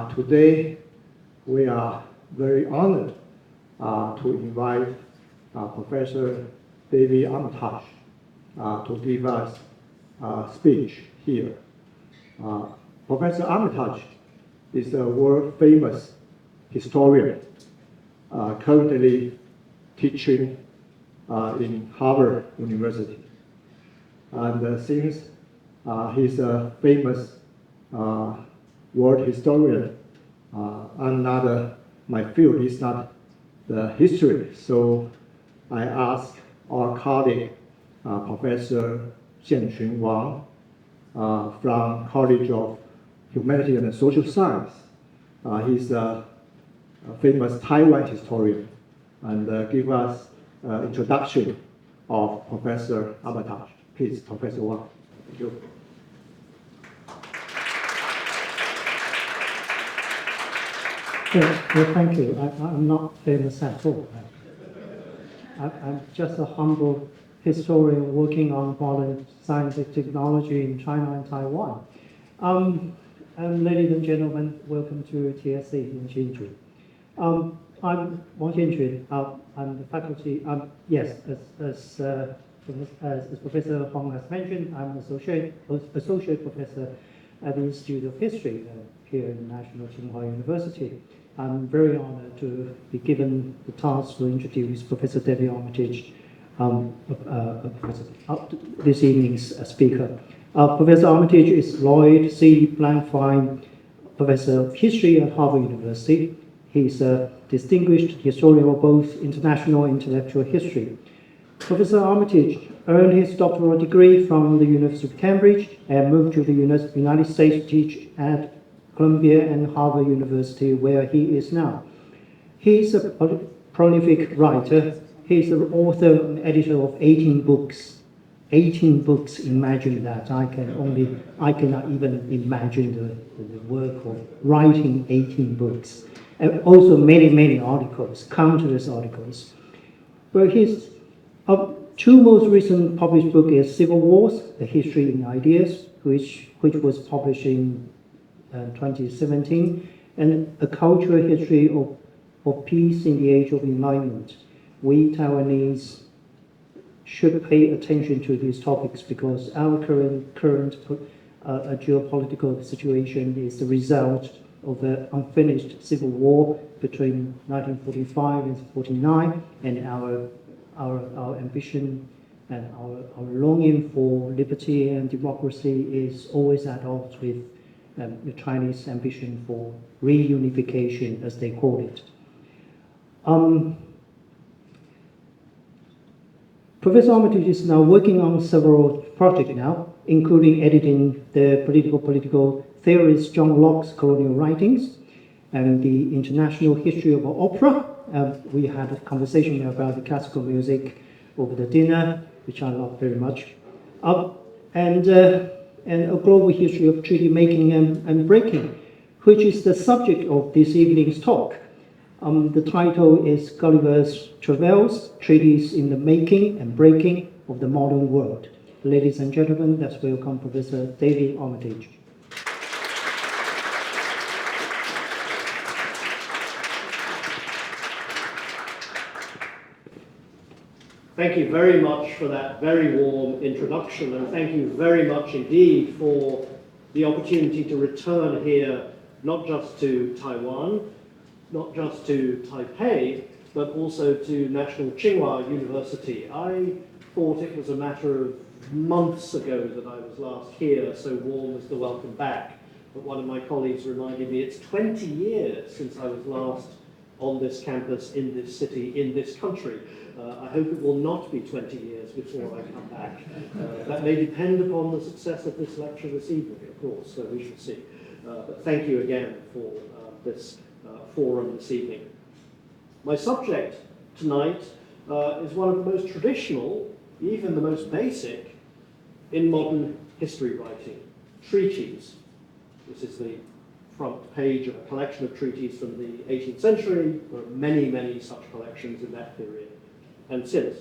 Today, we are very honored to invite Professor David Armitage to give us a speech here. Professor Armitage is a world-famous historian currently teaching in Harvard University. And since he's a famous world historian, my field is not the history, so I asked our colleague, Professor Xianqun Wang, from College of Humanities and Social Science. He's a famous Taiwan historian, and give us an introduction of Professor Armitage. Please, Professor Wang. Thank you. Well, thank you. I'm not famous at all. I'm just a humble historian working on modern science and technology in China and Taiwan. Ladies and gentlemen, welcome to TSC in Xinju. I'm Wang Xianqun. I'm the faculty. Yes, as Professor Hong has mentioned, I'm an associate professor at the Institute of History here in National Tsinghua University. I'm very honored to be given the task to introduce Professor David Armitage, this evening's speaker. Professor Armitage is Lloyd C. Blankfein Professor of History at Harvard University. He's a distinguished historian of both international and intellectual history. Professor Armitage earned his doctoral degree from the University of Cambridge and moved to the United States to teach at Columbia and Harvard University, where he is now. He's a prolific writer. He's the author and editor of 18 books. 18 books, imagine that. I cannot even imagine the work of writing 18 books. And also many articles, countless articles. But his two most recent published book is Civil Wars, A History in Ideas, which was published in 2017, and A Cultural History of Peace in the Age of Enlightenment. We Taiwanese should pay attention to these topics because our current geopolitical situation is the result of the unfinished civil war between 1945 and 1949, and our ambition and our longing for liberty and democracy is always at odds with the Chinese ambition for reunification, as they call it. Professor Armitage is now working on several projects now, including editing the political theorist John Locke's colonial writings and the international history of opera. We had a conversation about the classical music over the dinner, which I love very much. And a global history of treaty making and breaking, which is the subject of this evening's talk. The title is Gulliver's Travails, Treaties in the Making and Breaking of the Modern World. Ladies and gentlemen, let's welcome Professor David Armitage. Thank you very much for that very warm introduction, and thank you very much indeed for the opportunity to return here, not just to Taiwan, not just to Taipei, but also to National Tsinghua University. I thought it was a matter of months ago that I was last here, so warm was the welcome back. But one of my colleagues reminded me it's 20 years since I was last on this campus, in this city, in this country. I hope it will not be 20 years before I come back. That may depend upon the success of this lecture this evening, of course, so we shall see. But thank you again for this forum this evening. My subject tonight is one of the most traditional, even the most basic, in modern history writing, treaties. This is the front page of a collection of treaties from the 18th century. There are many such collections in that period and since.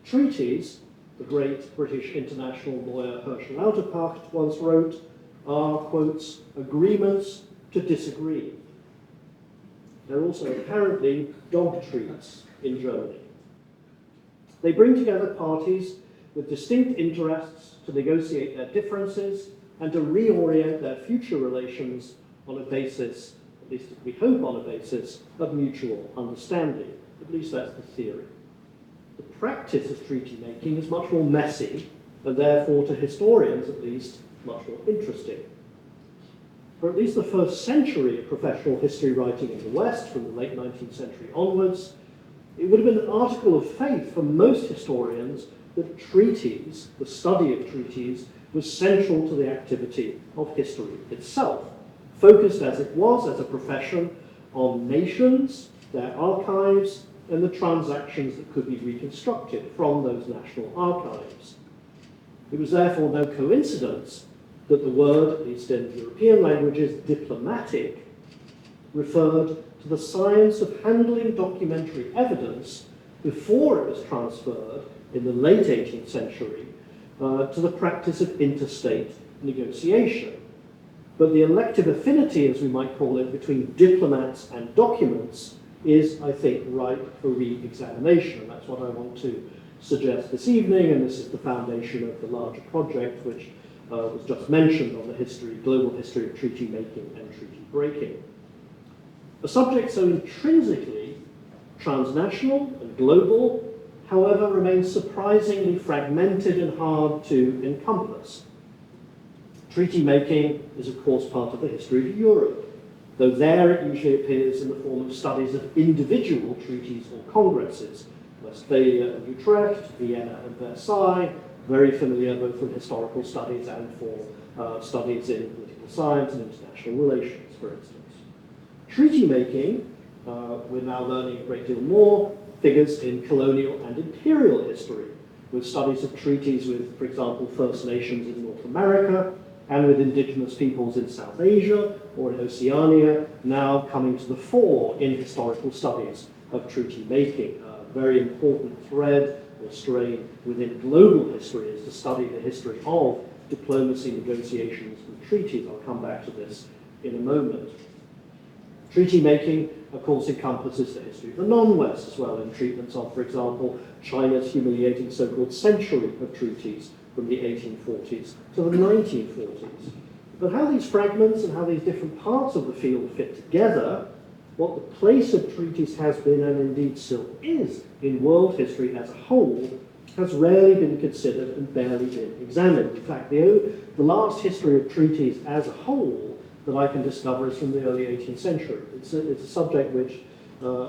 Treaties, the great British international lawyer Herschel Lauterpacht once wrote, are, quotes, agreements to disagree. There are also apparently dog treats in Germany. They bring together parties with distinct interests to negotiate their differences and to reorient their future relations on a basis, at least we hope on a basis, of mutual understanding. At least that's the theory. The practice of treaty making is much more messy, and therefore, to historians at least, much more interesting. For at least the first century of professional history writing in the West, from the late 19th century onwards, it would have been an article of faith for most historians that treaties, the study of treaties, was central to the activity of history itself, focused as it was as a profession on nations, their archives, and the transactions that could be reconstructed from those national archives. It was therefore no coincidence that the word, at least in European languages, diplomatic, referred to the science of handling documentary evidence before it was transferred in the late 18th century to the practice of interstate negotiation. But the elective affinity, as we might call it, between diplomats and documents is, I think, ripe for re-examination. And that's what I want to suggest this evening, and this is the foundation of the larger project which was just mentioned on the history, global history of treaty making and treaty breaking. A subject so intrinsically transnational and global, however, remains surprisingly fragmented and hard to encompass. Treaty making is, of course, part of the history of Europe, though there it usually appears in the form of studies of individual treaties or congresses, Westphalia and Utrecht, Vienna and Versailles, very familiar both from historical studies and for studies in political science and international relations, for instance. Treaty making, we're now learning a great deal more, figures in colonial and imperial history, with studies of treaties with, for example, First Nations in North America and with indigenous peoples in South Asia or in Oceania, now coming to the fore in historical studies of treaty making. A very important thread or strain within global history is to study the history of diplomacy, negotiations, and treaties. I'll come back to this in a moment. Treaty making, of course, encompasses the history of the non-West as well, in treatments of, for example, China's humiliating so-called century of treaties from the 1840s to the 1940s. But how these fragments and how these different parts of the field fit together, what the place of treaties has been and indeed still is in world history as a whole, has rarely been considered and barely been examined. In fact, the last history of treaties as a whole that I can discover is from the early 18th century. It's a subject which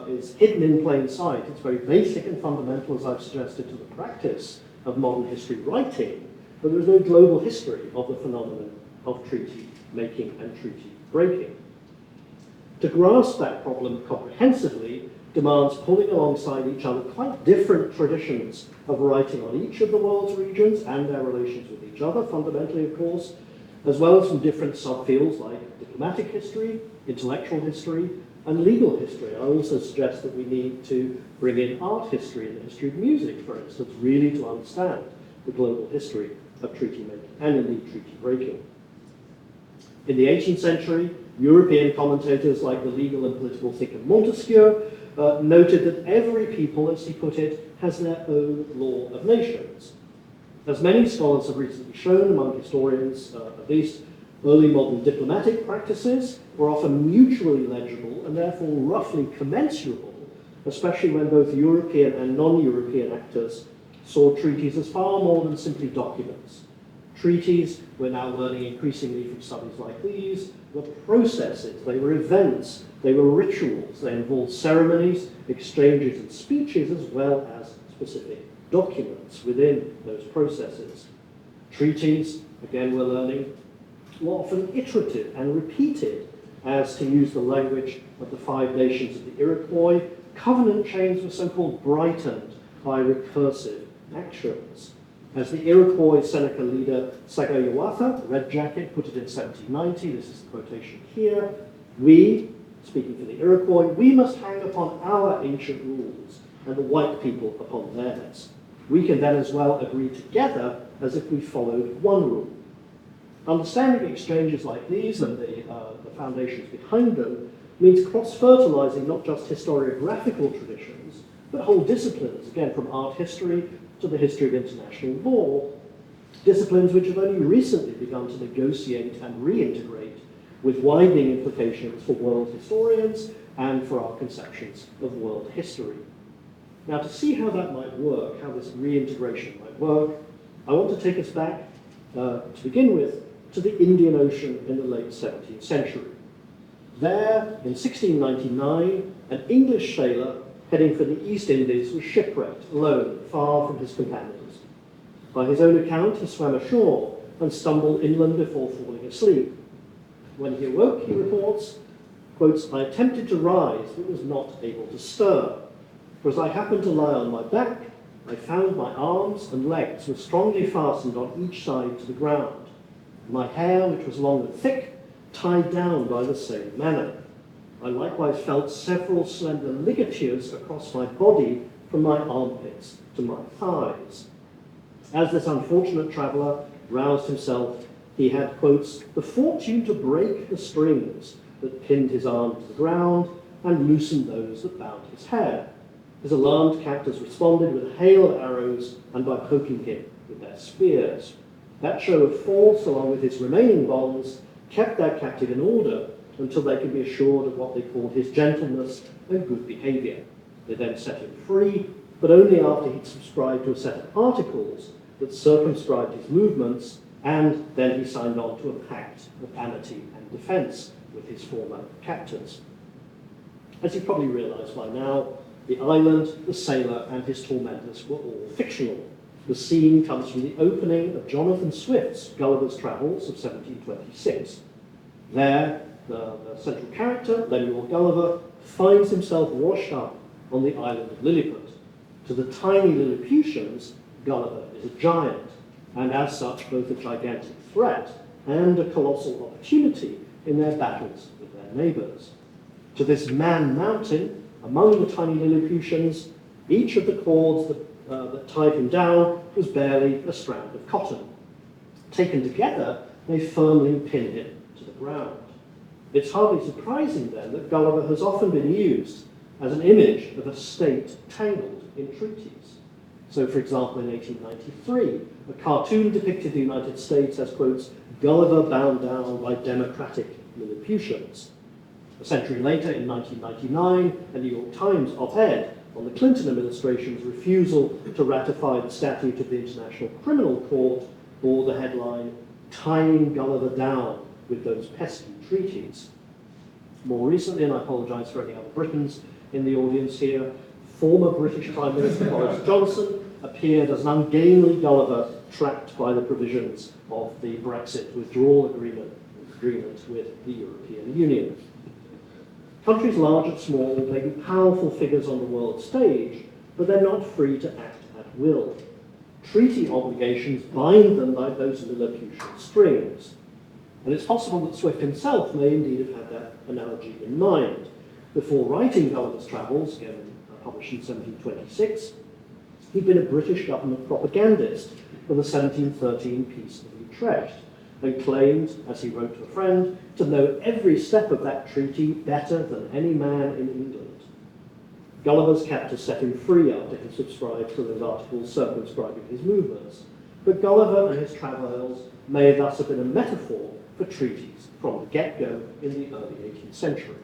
is hidden in plain sight. It's very basic and fundamental, as I've suggested, to the practice of modern history writing, but there's no global history of the phenomenon of treaty making and treaty breaking. To grasp that problem comprehensively demands pulling alongside each other quite different traditions of writing on each of the world's regions and their relations with each other, fundamentally, of course, as well as from different subfields like diplomatic history, intellectual history, and legal history. I also suggest that we need to bring in art history and the history of music, for instance, really to understand the global history of treaty making and indeed treaty breaking. In the 18th century, European commentators like the legal and political thinker Montesquieu noted that every people, as he put it, has their own law of nations. As many scholars have recently shown among historians, at least, early modern diplomatic practices were often mutually legible and therefore roughly commensurable, especially when both European and non-European actors saw treaties as far more than simply documents. Treaties, we're now learning increasingly from studies like these, were processes, they were events, they were rituals, they involved ceremonies, exchanges and speeches, as well as specific documents within those processes. Treaties, again we're learning, were often iterative and repeated, as to use the language of the Five Nations of the Iroquois. Covenant chains were so-called brightened by recursive actions. As the Iroquois Seneca leader Sagayawatha, Red Jacket, put it in 1790, this is the quotation here, we, speaking for the Iroquois, we must hang upon our ancient rules and the white people upon theirs. We can then as well agree together as if we followed one rule. Understanding exchanges like these and the foundations behind them means cross-fertilizing not just historiographical traditions, but whole disciplines, again from art history to the history of international law, disciplines which have only recently begun to negotiate and reintegrate with widening implications for world historians and for our conceptions of world history. Now, to see how that might work, how this reintegration might work, I want to take us back, to begin with, to the Indian Ocean in the late 17th century. There, in 1699, an English sailor heading for the East Indies was shipwrecked, alone, far from his companions. By his own account, he swam ashore and stumbled inland before falling asleep. When he awoke, he reports, quotes, "I attempted to rise, but was not able to stir. For as I happened to lie on my back, I found my arms and legs were strongly fastened on each side to the ground. My hair, which was long and thick, tied down by the same manner. I likewise felt several slender ligatures across my body from my armpits to my thighs." As this unfortunate traveller roused himself, he had, quotes, "the fortune to break the strings that pinned his arm to the ground and loosen those that bound his hair. His alarmed captors responded with a hail of arrows and by poking him with their spears. That show of force, along with his remaining bonds, kept their captive in order until they could be assured of what they called his gentleness and good behaviour. They then set him free, but only after he'd subscribed to a set of articles that circumscribed his movements, and then he signed on to a pact of amity and defence with his former captors." As you probably realise by now, the island, the sailor, and his tormentors were all fictional. The scene comes from the opening of Jonathan Swift's Gulliver's Travels of 1726. There, the central character, Lemuel Gulliver, finds himself washed up on the island of Lilliput. To the tiny Lilliputians, Gulliver is a giant, and as such both a gigantic threat and a colossal opportunity in their battles with their neighbours. To this man mountain, among the tiny Lilliputians, each of the cords that tied him down was barely a strand of cotton. Taken together, they firmly pin him to the ground. It's hardly surprising then that Gulliver has often been used as an image of a state tangled in treaties. So, for example, in 1893, a cartoon depicted the United States as, quotes, "Gulliver bound down by democratic Lilliputians." A century later, in 1999, a New York Times op-ed on the Clinton administration's refusal to ratify the statute of the International Criminal Court bore the headline, "Tying Gulliver Down with Those Pesky Treaties." More recently, and I apologise for any other Britons in the audience here, former British Prime Minister Boris Johnson appeared as an ungainly Gulliver trapped by the provisions of the Brexit withdrawal agreement with the European Union. Countries large and small may be powerful figures on the world stage, but they're not free to act at will. Treaty obligations bind them like those Lilliputian strings. And it's possible that Swift himself may indeed have had that analogy in mind. Before writing Gulliver's Travels, again published in 1726, he'd been a British government propagandist for the 1713 Peace of Utrecht, and claimed, as he wrote to a friend, to know every step of that treaty better than any man in England. Gulliver's captors set him free after he subscribed to those articles circumscribing his movements, but Gulliver and his Travails may thus have been a metaphor for treaties from the get-go in the early 18th century.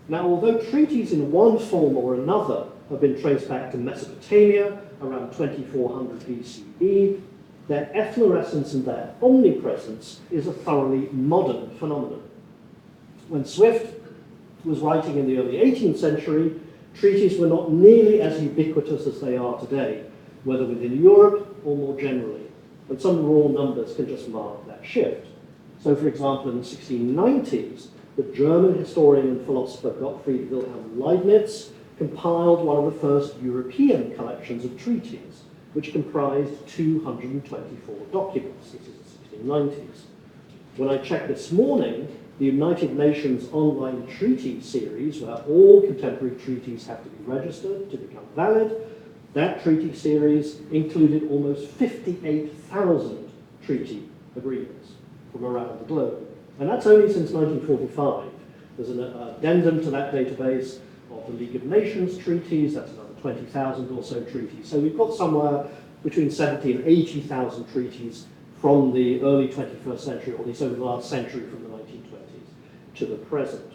Now, although treaties in one form or another have been traced back to Mesopotamia around 2400 BCE, their efflorescence and their omnipresence is a thoroughly modern phenomenon. When Swift was writing in the early 18th century, treaties were not nearly as ubiquitous as they are today, whether within Europe or more generally, and some raw numbers can just mark that shift. So, for example, in the 1690s, the German historian and philosopher Gottfried Wilhelm Leibniz compiled one of the first European collections of treaties, which comprised 224 documents. This is the 1690s. When I checked this morning, the United Nations online treaty series, where all contemporary treaties have to be registered to become valid, that treaty series included almost 58,000 treaty agreements. from around the globe. And that's only since 1945. There's an addendum to that database of the League of Nations treaties. That's another 20,000 or so treaties. So we've got somewhere between 70 and 80,000 treaties from the early 21st century, or at least over the last century, from the 1920s to the present.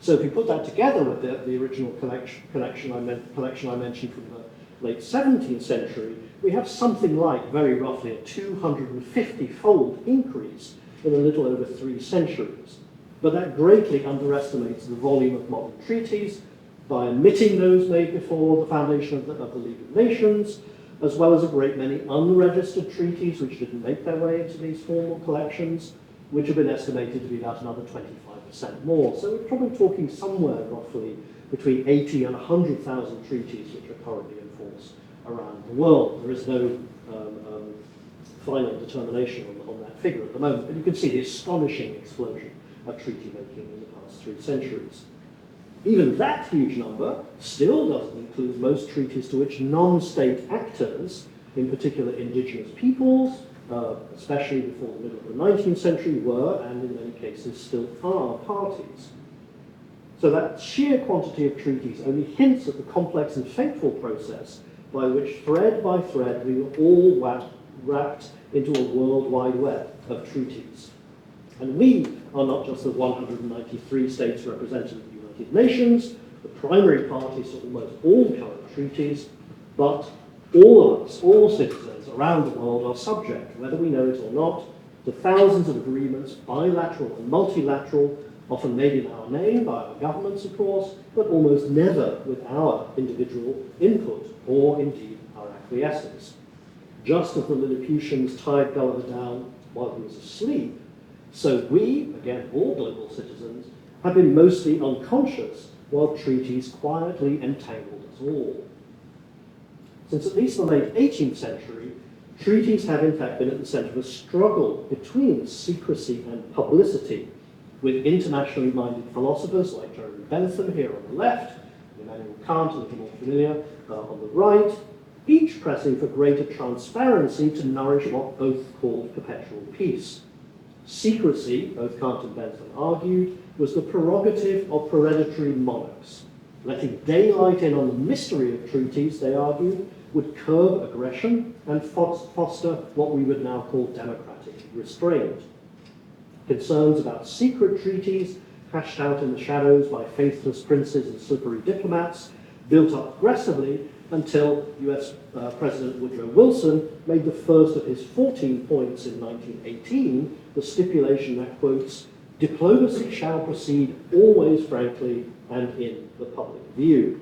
So if you put that together with the original collection I mentioned from the late 17th century, we have something like, very roughly, a 250-fold increase in a little over 3 centuries. But that greatly underestimates the volume of modern treaties by omitting those made before the foundation of the League of Nations, as well as a great many unregistered treaties which didn't make their way into these formal collections, which have been estimated to be about another 25% more. So we're probably talking somewhere roughly between 80 and 100,000 treaties which are currently in force around the world. There is no final determination on that figure at the moment, but you can see the astonishing explosion of treaty making in the past 3 centuries. Even that huge number still doesn't include most treaties to which non-state actors, in particular indigenous peoples, especially before the middle of the 19th century, were, and in many cases still are, parties. So that sheer quantity of treaties only hints at the complex and fateful process by which, thread by thread, we were all wrapped into a worldwide web of treaties. And we are not just the 193 states represented in the United Nations, the primary parties to almost all current treaties, but all of us, all citizens around the world, are subject, whether we know it or not, to thousands of agreements, bilateral and multilateral, often made in our name by our governments, of course, but almost never with our individual input or indeed our acquiescence. Just as the Lilliputians tied Gulliver down while he was asleep, so we, again, all global citizens, have been mostly unconscious while treaties quietly entangled us all. Since at least the late 18th century, treaties have in fact been at the center of a struggle between secrecy and publicity, with internationally minded philosophers like Jeremy Bentham here on the left, Immanuel Kant, a little more familiar, on the right, each pressing for greater transparency to nourish what both called perpetual peace. Secrecy, both Kant and Bentham argued, was the prerogative of hereditary monarchs. Letting daylight in on the mystery of treaties, they argued, would curb aggression and foster what we would now call democratic restraint. Concerns about secret treaties, hashed out in the shadows by faithless princes and slippery diplomats, built up aggressively until US President Woodrow Wilson made the first of his 14 points in 1918, the stipulation that quotes, "Diplomacy shall proceed always frankly and in the public view."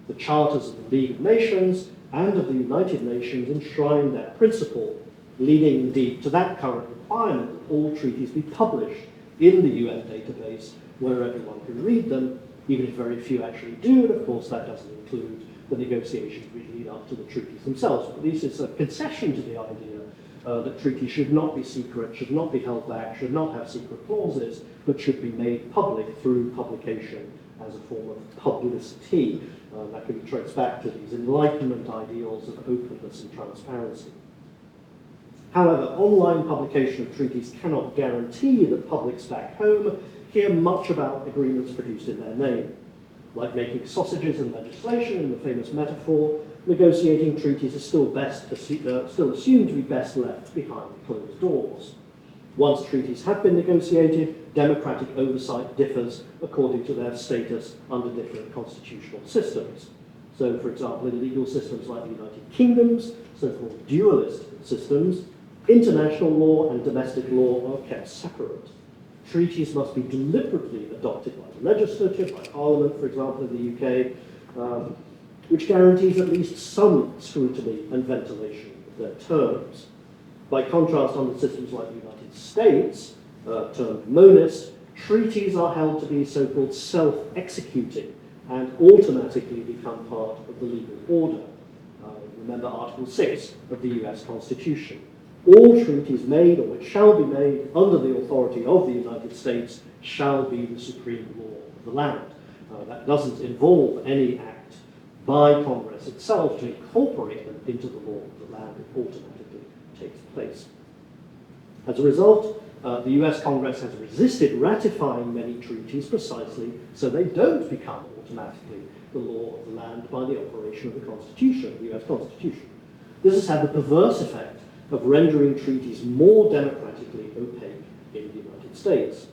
The charters of the League of Nations and of the United Nations enshrined that principle, leading indeed to that current requirement that all treaties be published in the UN database where everyone can read them, even if very few actually do, and of course that doesn't include the negotiations which lead up to the treaties themselves. But this is a concession to the idea that treaties should not be secret, should not be held back, should not have secret clauses, but should be made public through publication as a form of publicity. That can be traced back to these Enlightenment ideals of openness and transparency. However, online publication of treaties cannot guarantee that publics back home hear much about agreements produced in their name. Like making sausages in legislation, in the famous metaphor, negotiating treaties is still assumed to be best left behind closed doors. Once treaties have been negotiated, democratic oversight differs according to their status under different constitutional systems. So, for example, in legal systems like the United Kingdom's so-called dualist systems, international law and domestic law are kept separate. Treaties must be deliberately adopted by the legislature, by Parliament, for example, in the UK, which guarantees at least some scrutiny and ventilation of their terms. By contrast, under systems like the United States, termed monist, treaties are held to be so-called self-executing and automatically become part of the legal order. Remember Article 6 of the US Constitution. All treaties made or which shall be made under the authority of the United States shall be the supreme law of the land. That doesn't involve any act by Congress itself to incorporate them into the law of the land. It automatically takes place. As a result, the US Congress has resisted ratifying many treaties precisely so they don't become automatically the law of the land by the operation of the Constitution, the US Constitution. This has had the perverse effect of rendering treaties more democratically opaque in the United States.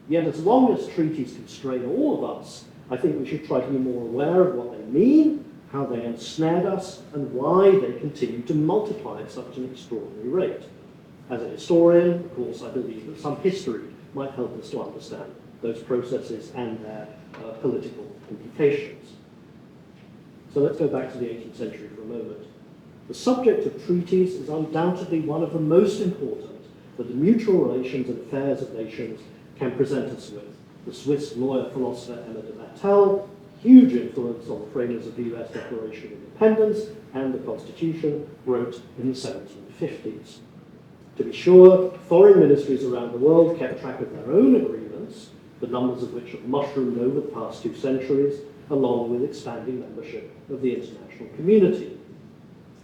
Yet as long as treaties constrain all of us, I think we should try to be more aware of what they mean, how they ensnared us, and why they continue to multiply at such an extraordinary rate. As a historian, of course, I believe that some history might help us to understand those processes and their political implications. So let's go back to the 18th century for a moment. The subject of treaties is undoubtedly one of the most important that the mutual relations and affairs of nations can present us with. The Swiss lawyer-philosopher Emma de Vattel, huge influence on the framers of the US Declaration of Independence and the Constitution, wrote in the 1750s. To be sure, foreign ministries around the world kept track of their own agreements, the numbers of which have mushroomed over the past 2 centuries, along with expanding membership of the international community.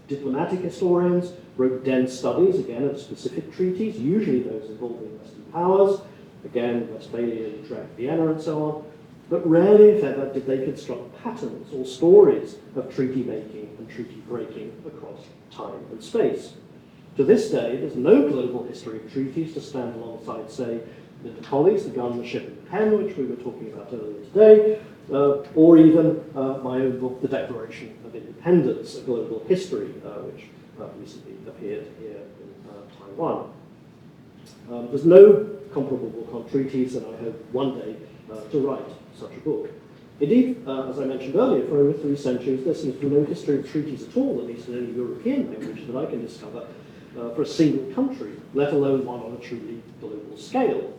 Diplomatic historians wrote dense studies, again, of specific treaties, usually those involving Western powers, again, Westphalia, Utrecht, Vienna, and so on, but rarely, if ever, did they construct patterns or stories of treaty making and treaty breaking across time and space. To this day, there's no global history of treaties to stand alongside, say, Linda Colley's The Gun, the Ship, and the Pen, which we were talking about earlier today, or even my own book, The Declaration of Independence, A Global History, which recently appeared here in Taiwan. There's no comparable book on treaties, and I hope one day to write such a book. Indeed, as I mentioned earlier, for over 3 centuries, there seems to be no history of treaties at all, at least in any European language that I can discover, for a single country, let alone one on a truly global scale.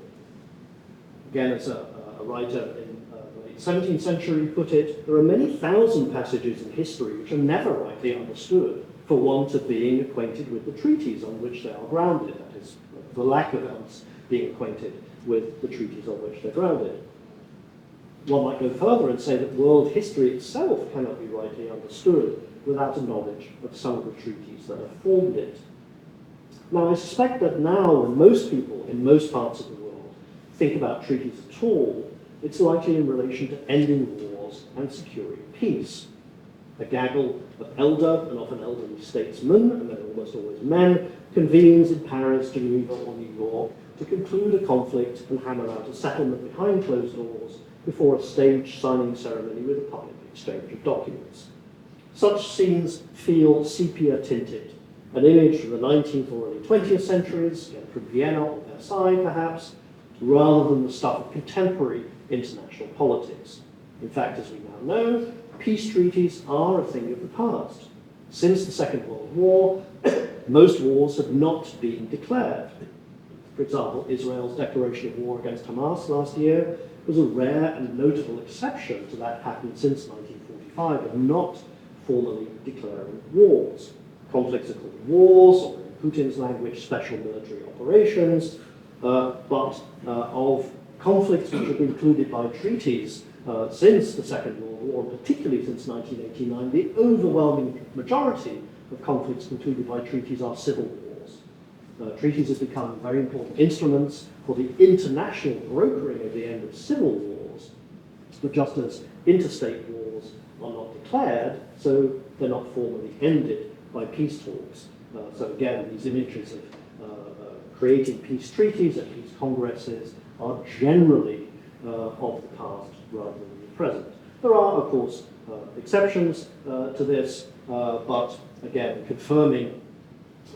Again, as a writer in the late 17th century put it, there are many thousand passages in history which are never rightly understood for want of being acquainted with the treaties on which they are grounded, that is, the lack of us being acquainted with the treaties on which they're grounded. One might go further and say that world history itself cannot be rightly understood without a knowledge of some of the treaties that have formed it. Now, I suspect that now, when most people in most parts of the world think about treaties at all, it's likely in relation to ending wars and securing peace. A gaggle of elder and often elderly statesmen, and they're almost always men, convenes in Paris, Geneva, or New York to conclude a conflict and hammer out a settlement behind closed doors before a staged signing ceremony with a public exchange of documents. Such scenes feel sepia-tinted, an image from the 19th or early 20th centuries, again from Vienna or Versailles perhaps, rather than the stuff of contemporary international politics. In fact, as we now know, peace treaties are a thing of the past. Since the Second World War, most wars have not been declared. For example, Israel's declaration of war against Hamas last year was a rare and notable exception to that pattern since 1945 of not formally declaring wars. Conflicts are called wars, or in Putin's language, special military operations, but of conflicts which have been included by treaties since the Second World War, and particularly since 1989, the overwhelming majority of conflicts concluded by treaties are civil wars. Treaties have become very important instruments for the international brokering of the end of civil wars, but just as interstate wars are not declared, so they're not formally ended by peace talks. So again, these images of creating peace treaties and peace congresses are generally of the past rather than the present. There are, of course, exceptions to this, but again, confirming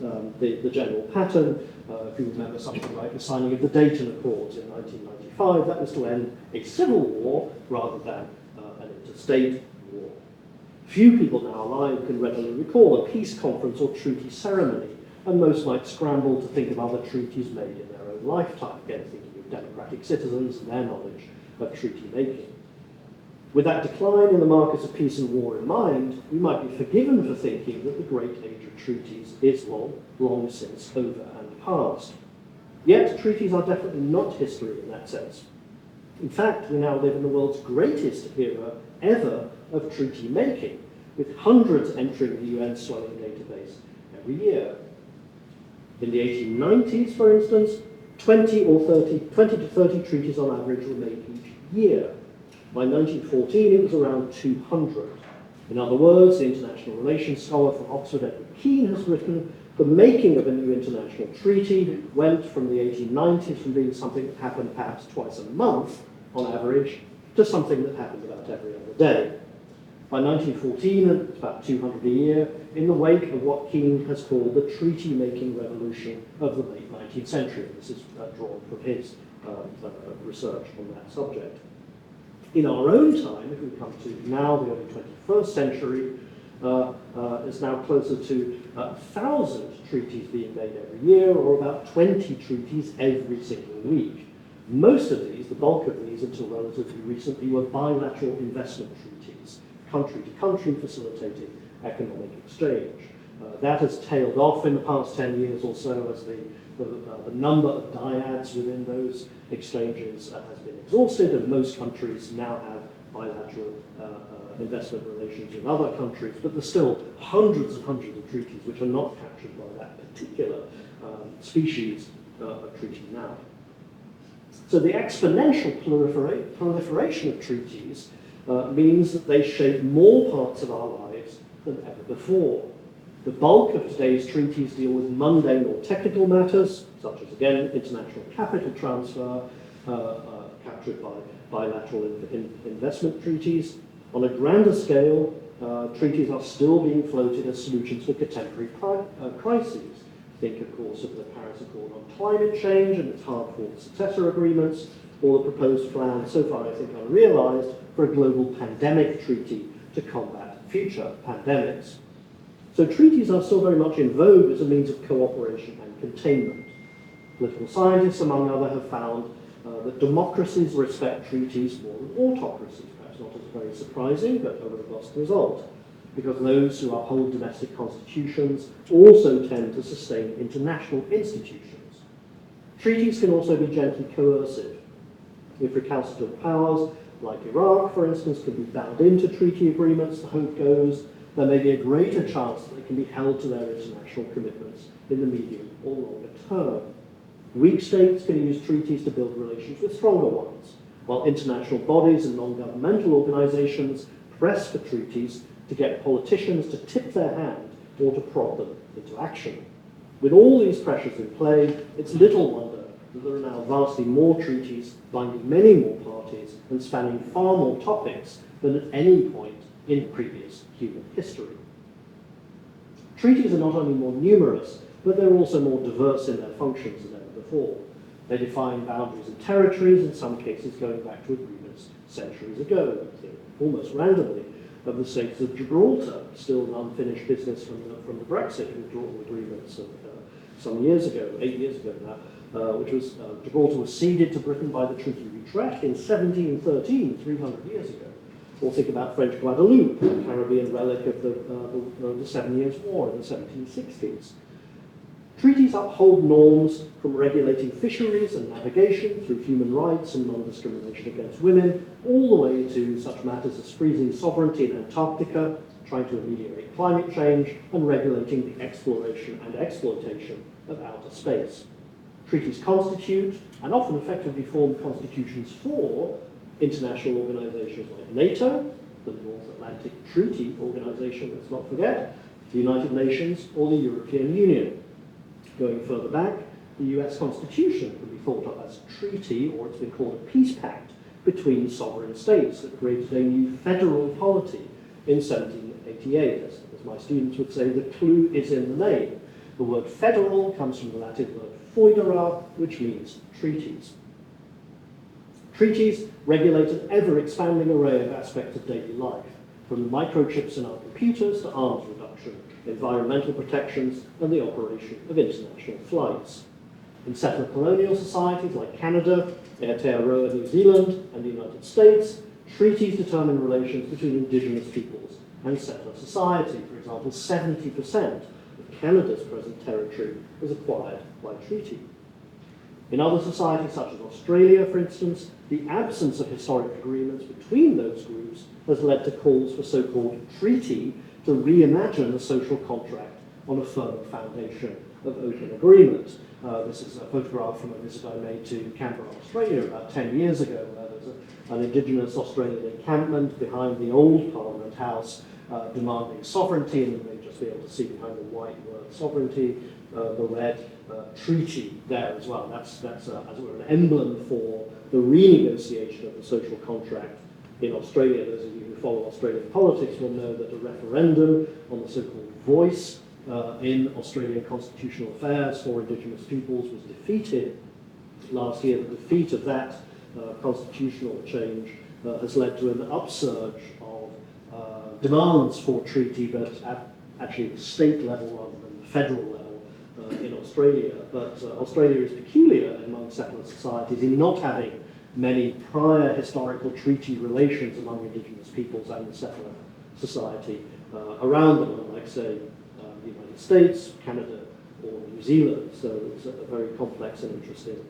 the general pattern. If you remember something like the signing of the Dayton Accords in 1995, that was to end a civil war rather than an interstate war. Few people now alive can readily recall a peace conference or treaty ceremony, and most might scramble to think of other treaties made in their own lifetime, again thinking of democratic citizens and their knowledge of treaty making. With that decline in the markets of peace and war in mind, we might be forgiven for thinking that the great age of treaties is long since over and past. Yet, treaties are definitely not history in that sense. In fact, we now live in the world's greatest era ever of treaty making, with hundreds entering the UN swelling database every year. In the 1890s, for instance, 20 to 30 treaties on average were made each year. By 1914, it was around 200. In other words, the international relations scholar from Oxford, Edward Keane, has written, the making of a new international treaty went from the 1890s from being something that happened perhaps twice a month, on average, to something that happened about every other day. By 1914, it's about 200 a year, in the wake of what Keane has called the treaty-making revolution of the late 19th century. This is drawn from his research on that subject. In our own time, if we come to now, the early 21st century, is now closer to 1,000 treaties being made every year, or about 20 treaties every single week. Most of these, the bulk of these until relatively recently, were bilateral investment treaties, country to country, facilitating economic exchange. That has tailed off in the past 10 years or so as the number of dyads within those exchanges has been exhausted, and most countries now have bilateral investment relations with other countries, but there's still hundreds and hundreds of treaties which are not captured by that particular species of treaty now. So the exponential proliferation of treaties means that they shape more parts of our lives than ever before. The bulk of today's treaties deal with mundane or technical matters, such as, again, international capital transfer, captured by bilateral investment treaties. On a grander scale, treaties are still being floated as solutions for contemporary crises. Think, of course, of the Paris Accord on climate change and its hard-fought successor agreements, or the proposed plan, so far I think unrealized, for a global pandemic treaty to combat future pandemics. So treaties are still very much in vogue as a means of cooperation and containment. Political scientists, among others, have found that democracies respect treaties more than autocracies. Perhaps not as very surprising, but a robust result, because those who uphold domestic constitutions also tend to sustain international institutions. Treaties can also be gently coercive. If recalcitrant powers, like Iraq, for instance, can be bound into treaty agreements, the hope goes, there may be a greater chance that they can be held to their international commitments in the medium or longer term. Weak states can use treaties to build relations with stronger ones, while international bodies and non-governmental organizations press for treaties to get politicians to tip their hand or to prod them into action. With all these pressures in play, it's little wonder that there are now vastly more treaties binding many more parties and spanning far more topics than at any point in previous human history. Treaties are not only more numerous, but they're also more diverse in their functions than ever before. They define boundaries and territories, in some cases going back to agreements centuries ago, almost randomly, of the states of Gibraltar, still an unfinished business from the Brexit withdrawal agreements of some years ago, 8 years ago now, which was, Gibraltar was ceded to Britain by the Treaty of Utrecht in 1713, 300 years ago. Or think about French Guadeloupe, the Caribbean relic of the 7 Years' War in the 1760s. Treaties uphold norms from regulating fisheries and navigation through human rights and non-discrimination against women, all the way to such matters as freezing sovereignty in Antarctica, trying to ameliorate climate change, and regulating the exploration and exploitation of outer space. Treaties constitute, and often effectively form constitutions for, international organizations like NATO, the North Atlantic Treaty Organization, let's not forget, the United Nations, or the European Union. Going further back, the US Constitution can be thought of as a treaty, or it's been called a peace pact, between sovereign states that created a new federal polity in 1788. As my students would say, the clue is in the name. The word federal comes from the Latin word foedera, which means treaties. Treaties regulate an ever-expanding array of aspects of daily life, from the microchips in our computers to arms reduction, environmental protections, and the operation of international flights. In settler colonial societies like Canada, Aotearoa, New Zealand, and the United States, treaties determine relations between indigenous peoples and settler society. For example, 70% of Canada's present territory was acquired by treaty. In other societies, such as Australia, for instance, the absence of historic agreements between those groups has led to calls for so-called treaty to reimagine the social contract on a firmer foundation of open agreement. This is a photograph from a visit I made to Canberra, Australia about 10 years ago, where there's an Indigenous Australian encampment behind the old Parliament House demanding sovereignty, and you may just be able to see behind the white word sovereignty, the red treaty there as well. That's as it were, an emblem for the renegotiation of the social contract in Australia. Those of you who follow Australian politics will know that a referendum on the so-called voice in Australian constitutional affairs for Indigenous peoples was defeated last year. The defeat of that constitutional change has led to an upsurge of demands for treaty, but at actually the state level rather than the federal level in Australia. But Australia is peculiar among settler societies in not having many prior historical treaty relations among Indigenous peoples and the settler society around them, unlike, say, the United States, Canada, or New Zealand. So it's a very complex and interesting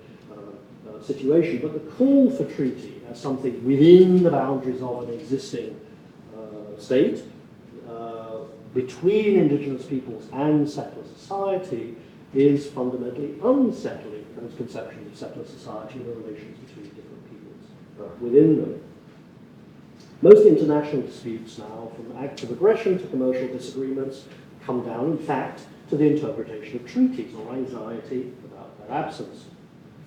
situation. But the call for treaty as something within the boundaries of an existing state between Indigenous peoples and settler society is fundamentally unsettling those conceptions of settler society and the relations between different peoples within them. Most international disputes now, from acts of aggression to commercial disagreements, come down, in fact, to the interpretation of treaties or anxiety about their absence.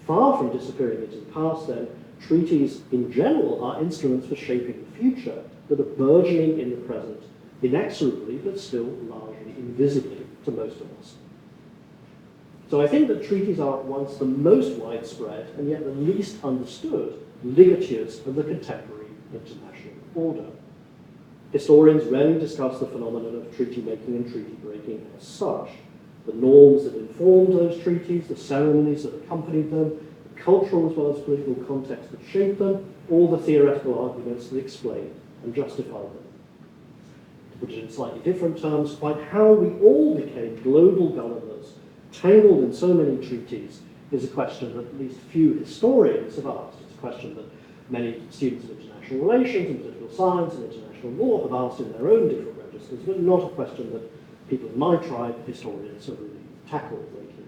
Far from disappearing into the past, then, treaties in general are instruments for shaping the future that are burgeoning in the present, inexorably but still largely invisibly to most of us. So I think that treaties are at once the most widespread and yet the least understood ligatures of the contemporary international order. Historians rarely discuss the phenomenon of treaty making and treaty breaking as such. The norms that informed those treaties, the ceremonies that accompanied them, the cultural as well as political context that shaped them, all the theoretical arguments that explain and justify them. To put it in slightly different terms, quite how we all became global Gullivers, tangled in so many treaties, is a question that at least few historians have asked. It's a question that many students of international relations and political science and international law have asked in their own different registers, but not a question that people in my tribe, historians, have really tackled lately.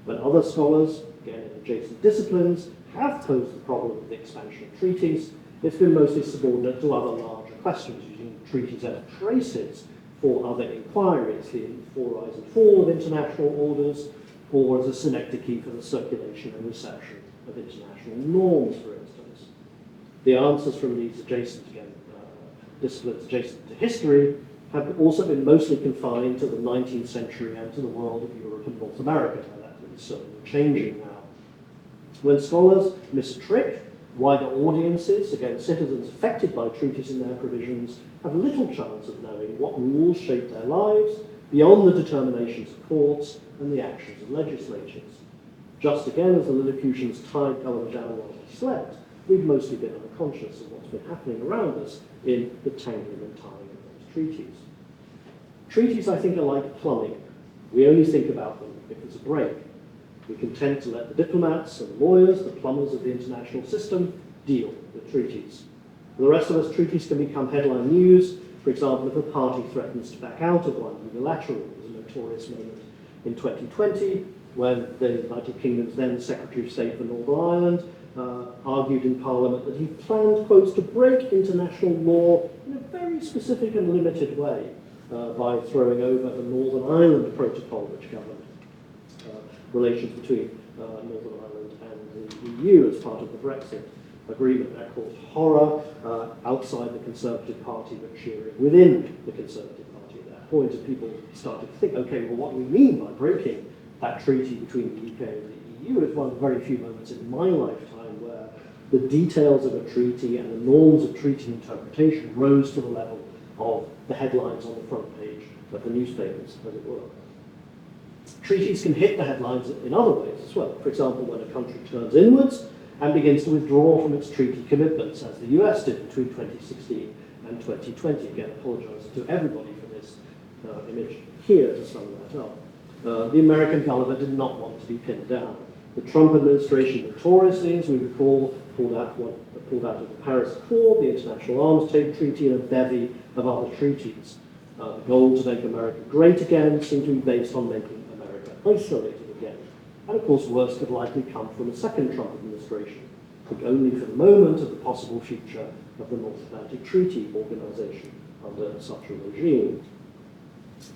When other scholars, again in adjacent disciplines, have posed the problem of the expansion of treaties, it's been mostly subordinate to other larger questions, using treaties as traces for other inquiries, the rise and fall of international orders, or as a synecdoche for the circulation and reception of international norms, for instance. The answers from these adjacent, again, disciplines adjacent to history have also been mostly confined to the 19th century and to the world of Europe and North America. Now, that is certainly changing now. When scholars miss a trick, wider audiences, again, citizens affected by treaties and their provisions, have little chance of knowing what rules shape their lives beyond the determinations of courts and the actions of legislatures. Just again, as the Lilliputians tied Gulliver down while he slept, we've mostly been unconscious of what's been happening around us in the tangling and tying of those treaties. Treaties, I think, are like plumbing. We only think about them if there's a break. We content to let the diplomats and lawyers, the plumbers of the international system, deal with treaties. For the rest of us, treaties can become headline news. For example, if a party threatens to back out of one unilaterally. There was a notorious moment in 2020 when the United Kingdom's then Secretary of State for Northern Ireland argued in Parliament that he planned, quotes, to break international law in a very specific and limited way by throwing over the Northern Ireland Protocol, which governed relations between Northern Ireland and the EU as part of the Brexit agreement. That caused horror outside the Conservative Party, but cheering within the Conservative Party at that point, and people started to think, okay, well, what do we mean by breaking that treaty between the UK and the EU? It's one of the very few moments in my lifetime where the details of a treaty and the norms of treaty interpretation rose to the level of the headlines on the front page of the newspapers, as it were. Treaties can hit the headlines in other ways as well. For example, when a country turns inwards and begins to withdraw from its treaty commitments, as the US did between 2016 and 2020. Again, apologise to everybody for this image here to sum that up. The American Gulliver did not want to be pinned down. The Trump administration notoriously, as we recall, pulled out of the Paris Accord, the International Arms Trade Treaty, and a bevy of other treaties. The goal to make America great again seemed to be based on making America isolated again. And of course, worse could likely come from a second Trump administration. Think only for the moment of the possible future of the North Atlantic Treaty Organization under such a regime.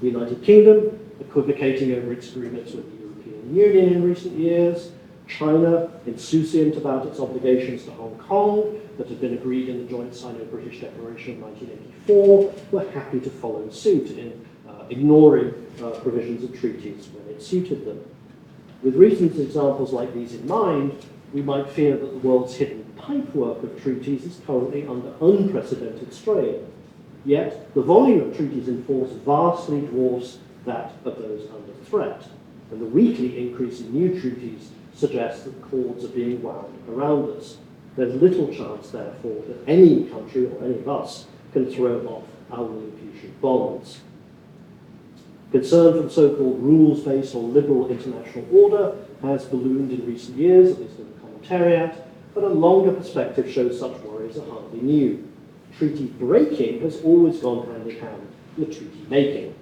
The United Kingdom, equivocating over its agreements with the European Union in recent years, China, insouciant about its obligations to Hong Kong that had been agreed in the Joint Sino-British Declaration of 1984, were happy to follow suit in ignoring provisions of treaties when it suited them. With recent examples like these in mind, we might fear that the world's hidden pipework of treaties is currently under unprecedented strain. Yet, the volume of treaties in force vastly dwarfs that of those under threat, and the weekly increase in new treaties suggests that cords are being wound around us. There's little chance, therefore, that any country or any of us can throw off our Lilliputian bonds. Concern for the so-called rules-based or liberal international order has ballooned in recent years, at least in the commentariat, but a longer perspective shows such worries are hardly new. Treaty breaking has always gone hand in hand with treaty making.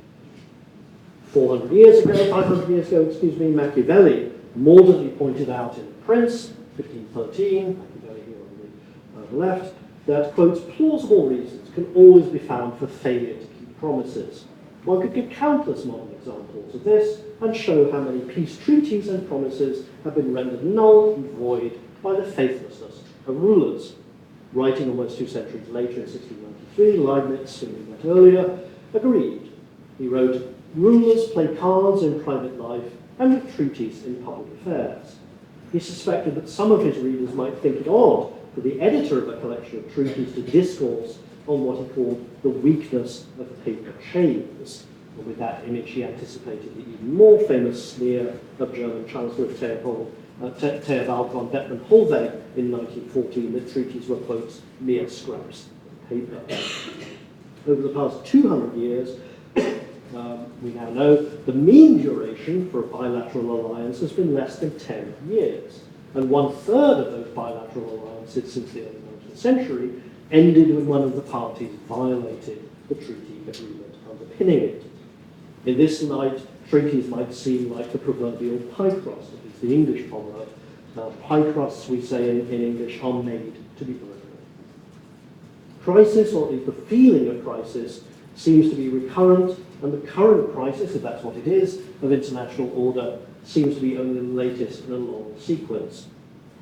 500 years ago, Machiavelli mordantly pointed out in The Prince, 1513, Machiavelli here on the left, that, quotes, plausible reasons can always be found for failure to keep promises. One could give countless modern examples of this and show how many peace treaties and promises have been rendered null and void by the faithlessness of rulers. Writing almost 2 centuries later in 1693, Leibniz, whom we met earlier, agreed. He wrote, "Rulers play cards in private life and with treaties in public affairs." He suspected that some of his readers might think it odd for the editor of a collection of treaties to discourse on what he called the weakness of paper chains. And with that image, he anticipated the even more famous sneer of German Chancellor Theobald von Detmold-Hollweg in 1914 that treaties were, quote, mere scraps of paper. Over the past 200 years, we now know the mean duration for a bilateral alliance has been less than 10 years. And 1/3 of those bilateral alliances since the early 19th century ended when one of the parties violated the treaty agreement underpinning it. In this light, treaties might seem like the proverbial pie crust, at least the English proverb. Pie crusts, we say in English, are made to be broken. Crisis, or at least the feeling of crisis, seems to be recurrent, and the current crisis, if that's what it is, of international order, seems to be only the latest in a long sequence.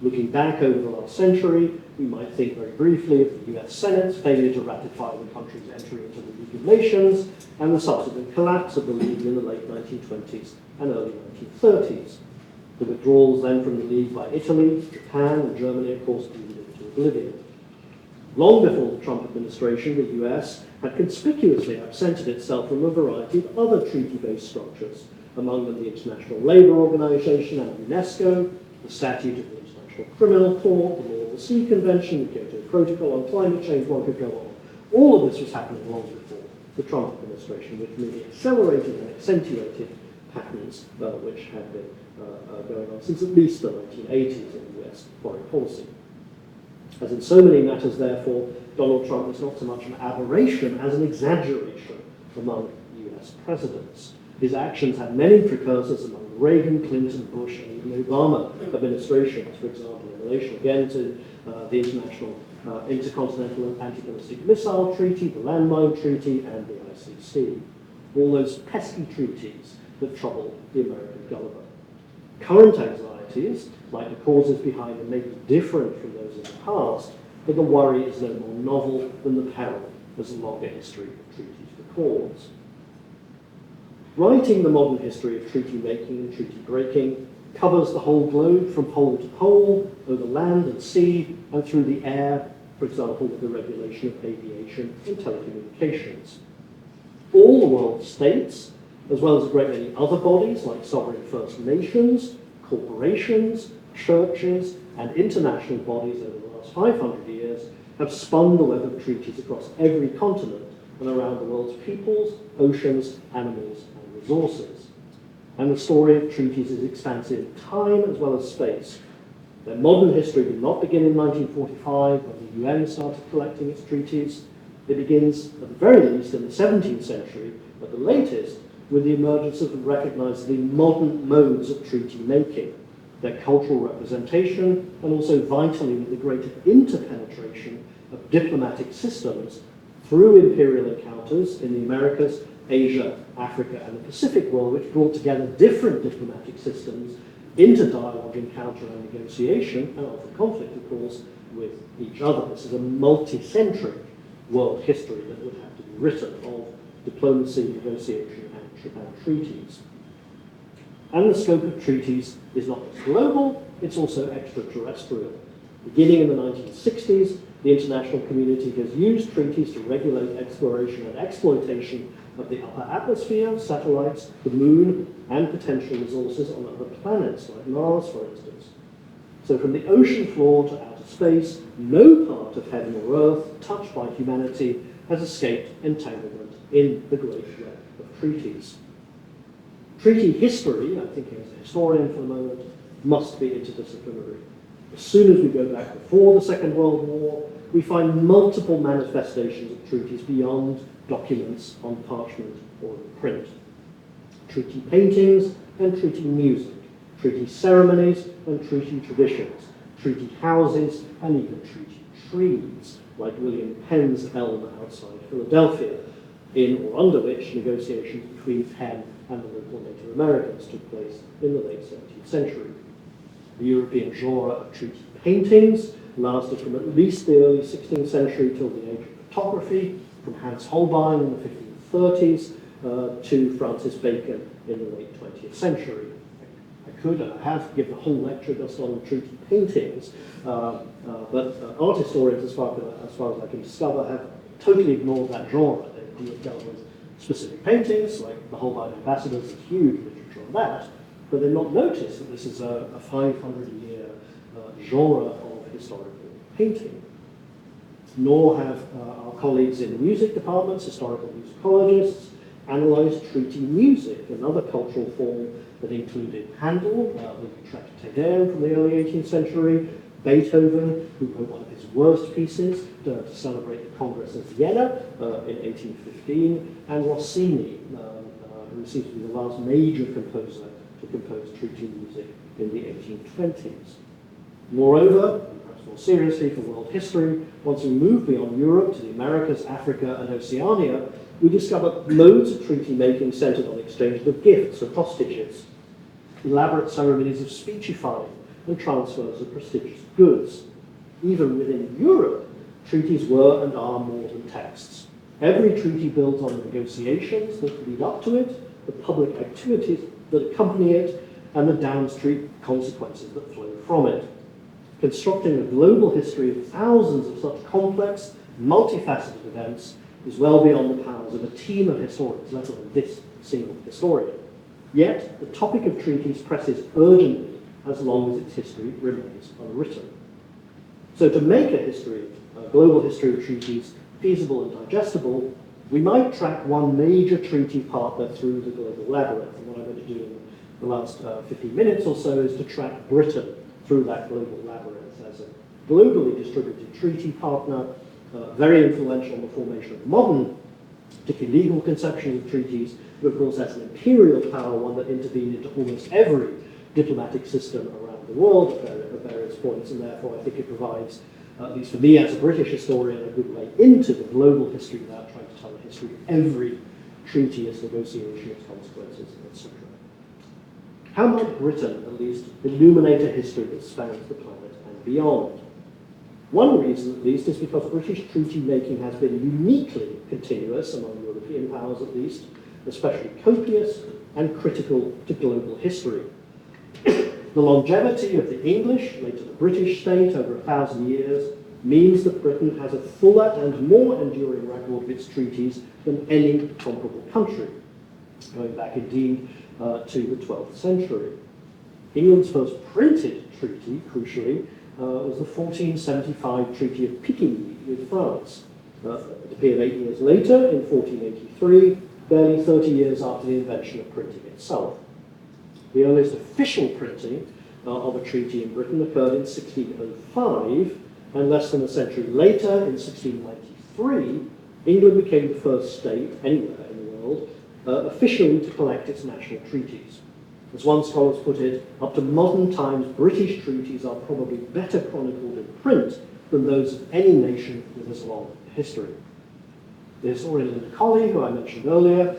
Looking back over the last century, we might think very briefly of the US Senate's failure to ratify the country's entry into the League of Nations and the subsequent collapse of the League in the late 1920s and early 1930s. The withdrawals then from the League by Italy, Japan, and Germany, of course, doomed it to oblivion. Long before the Trump administration, the US had conspicuously absented itself from a variety of other treaty-based structures, among them the International Labour Organization and UNESCO, the Statute of the International Criminal Court, the Law of the Sea Convention, the Kyoto Protocol on climate change, one could go on. All of this was happening long before the Trump administration, which merely accelerated and accentuated patterns which had been going on since at least the 1980s in US foreign policy. As in so many matters, therefore, Donald Trump was not so much an aberration as an exaggeration among US presidents. His actions had many precursors among the Reagan, Clinton, Bush, and even Obama administrations, for example, in relation again to the International Intercontinental Anti-Ballistic Missile Treaty, the Landmine Treaty, and the ICC. All those pesky treaties that troubled the American Gulliver. Current anxieties, like the causes behind them, may be different from those in the past, but the worry is no more novel than the peril, as the longer history of treaties records. Writing the modern history of treaty making and treaty breaking covers the whole globe from pole to pole, over land and sea, and through the air, for example, with the regulation of aviation and telecommunications. All the world's states, as well as a great many other bodies like sovereign First Nations, corporations, churches, and international bodies over the last 500 years, have spun the web of treaties across every continent and around the world's peoples, oceans, animals, and resources. And the story of treaties is expansive in time as well as space. Their modern history did not begin in 1945 when the UN started collecting its treaties. It begins, at the very least, in the 17th century, at the latest, with the emergence of recognizably modern modes of treaty making, their cultural representation, and also vitally with the greater interpenetration of diplomatic systems through imperial encounters in the Americas, Asia, Africa, and the Pacific world, which brought together different diplomatic systems into dialogue, encounter, and negotiation, and often conflict, of course, with each other. This is a multi-centric world history that would have to be written of diplomacy, negotiation, and treaties. And the scope of treaties is not just global, it's also extraterrestrial. Beginning in the 1960s, the international community has used treaties to regulate exploration and exploitation of the upper atmosphere, satellites, the moon, and potential resources on other planets, like Mars, for instance. So from the ocean floor to outer space, no part of heaven or earth touched by humanity has escaped entanglement in the great web of treaties. Treaty history, I think as a historian for the moment, must be interdisciplinary. As soon as we go back before the Second World War, we find multiple manifestations of treaties beyond documents on parchment or in print. Treaty paintings and treaty music, treaty ceremonies and treaty traditions, treaty houses and even treaty trees, like William Penn's elm outside Philadelphia, in or under which negotiations between Penn and the local Native Americans took place in the late 17th century. The European genre of treaty paintings lasted from at least the early 16th century till the age of photography, from Hans Holbein in the 1530s to Francis Bacon in the late 20th century. I could and I have given a whole lecture just on treaty paintings, but art historians, as far as I can discover, have totally ignored that genre. They dealt with specific paintings, like the Holbein Ambassadors, there's huge literature on that, but they've not noticed that this is a 500-year genre of historical painting. Nor have our colleagues in the music departments, historical musicologists, analysed treaty music, another cultural form that included Handel, the Tract Te Deum from the early 18th century, Beethoven, who wrote one of his worst pieces to celebrate the Congress of Vienna in 1815, and Rossini, who seems to be the last major composer to compose treaty music in the 1820s. Moreover, and perhaps more seriously for world history, once we move beyond Europe to the Americas, Africa, and Oceania, we discover modes of treaty making centered on exchange of gifts or hostages, elaborate ceremonies of speechifying, and transfers of prestigious goods. Even within Europe, treaties were and are more than texts. Every treaty builds on the negotiations that lead up to it, the public activities that accompany it, and the downstream consequences that flow from it. Constructing a global history of thousands of such complex, multifaceted events is well beyond the powers of a team of historians, let alone this single historian. Yet, the topic of treaties presses urgently as long as its history remains unwritten. So to make a history, a global history of treaties, feasible and digestible, we might track one major treaty partner through the global labyrinth. And what I'm going to do in the last 15 minutes or so is to track Britain through that global labyrinth as a globally distributed treaty partner, very influential in the formation of modern, particularly legal conceptions of treaties, but of course as an imperial power, one that intervened into almost every diplomatic system around the world at various points, and therefore I think it provides, at least for me as a British historian, a good way into the global history without trying to tell the history of every treaty, its negotiation, its consequences, etc. How might Britain, at least, illuminate a history that spans the planet and beyond? One reason, at least, is because British treaty making has been uniquely continuous among European powers, at least, especially copious and critical to global history. The longevity of the English, later the British state, over 1,000 years, means that Britain has a fuller and more enduring record of its treaties than any comparable country, going back indeed to the 12th century. England's first printed treaty, crucially, was the 1475 Treaty of Picquigny with France. It appeared 8 years later, in 1483, barely 30 years after the invention of printing itself. The earliest official printing of a treaty in Britain occurred in 1605, and less than a century later, in 1693, England became the first state anywhere in the world officially to collect its national treaties. As one scholar has put it, up to modern times, British treaties are probably better chronicled in print than those of any nation with as long a history. The historian Linda Colley, who I mentioned earlier,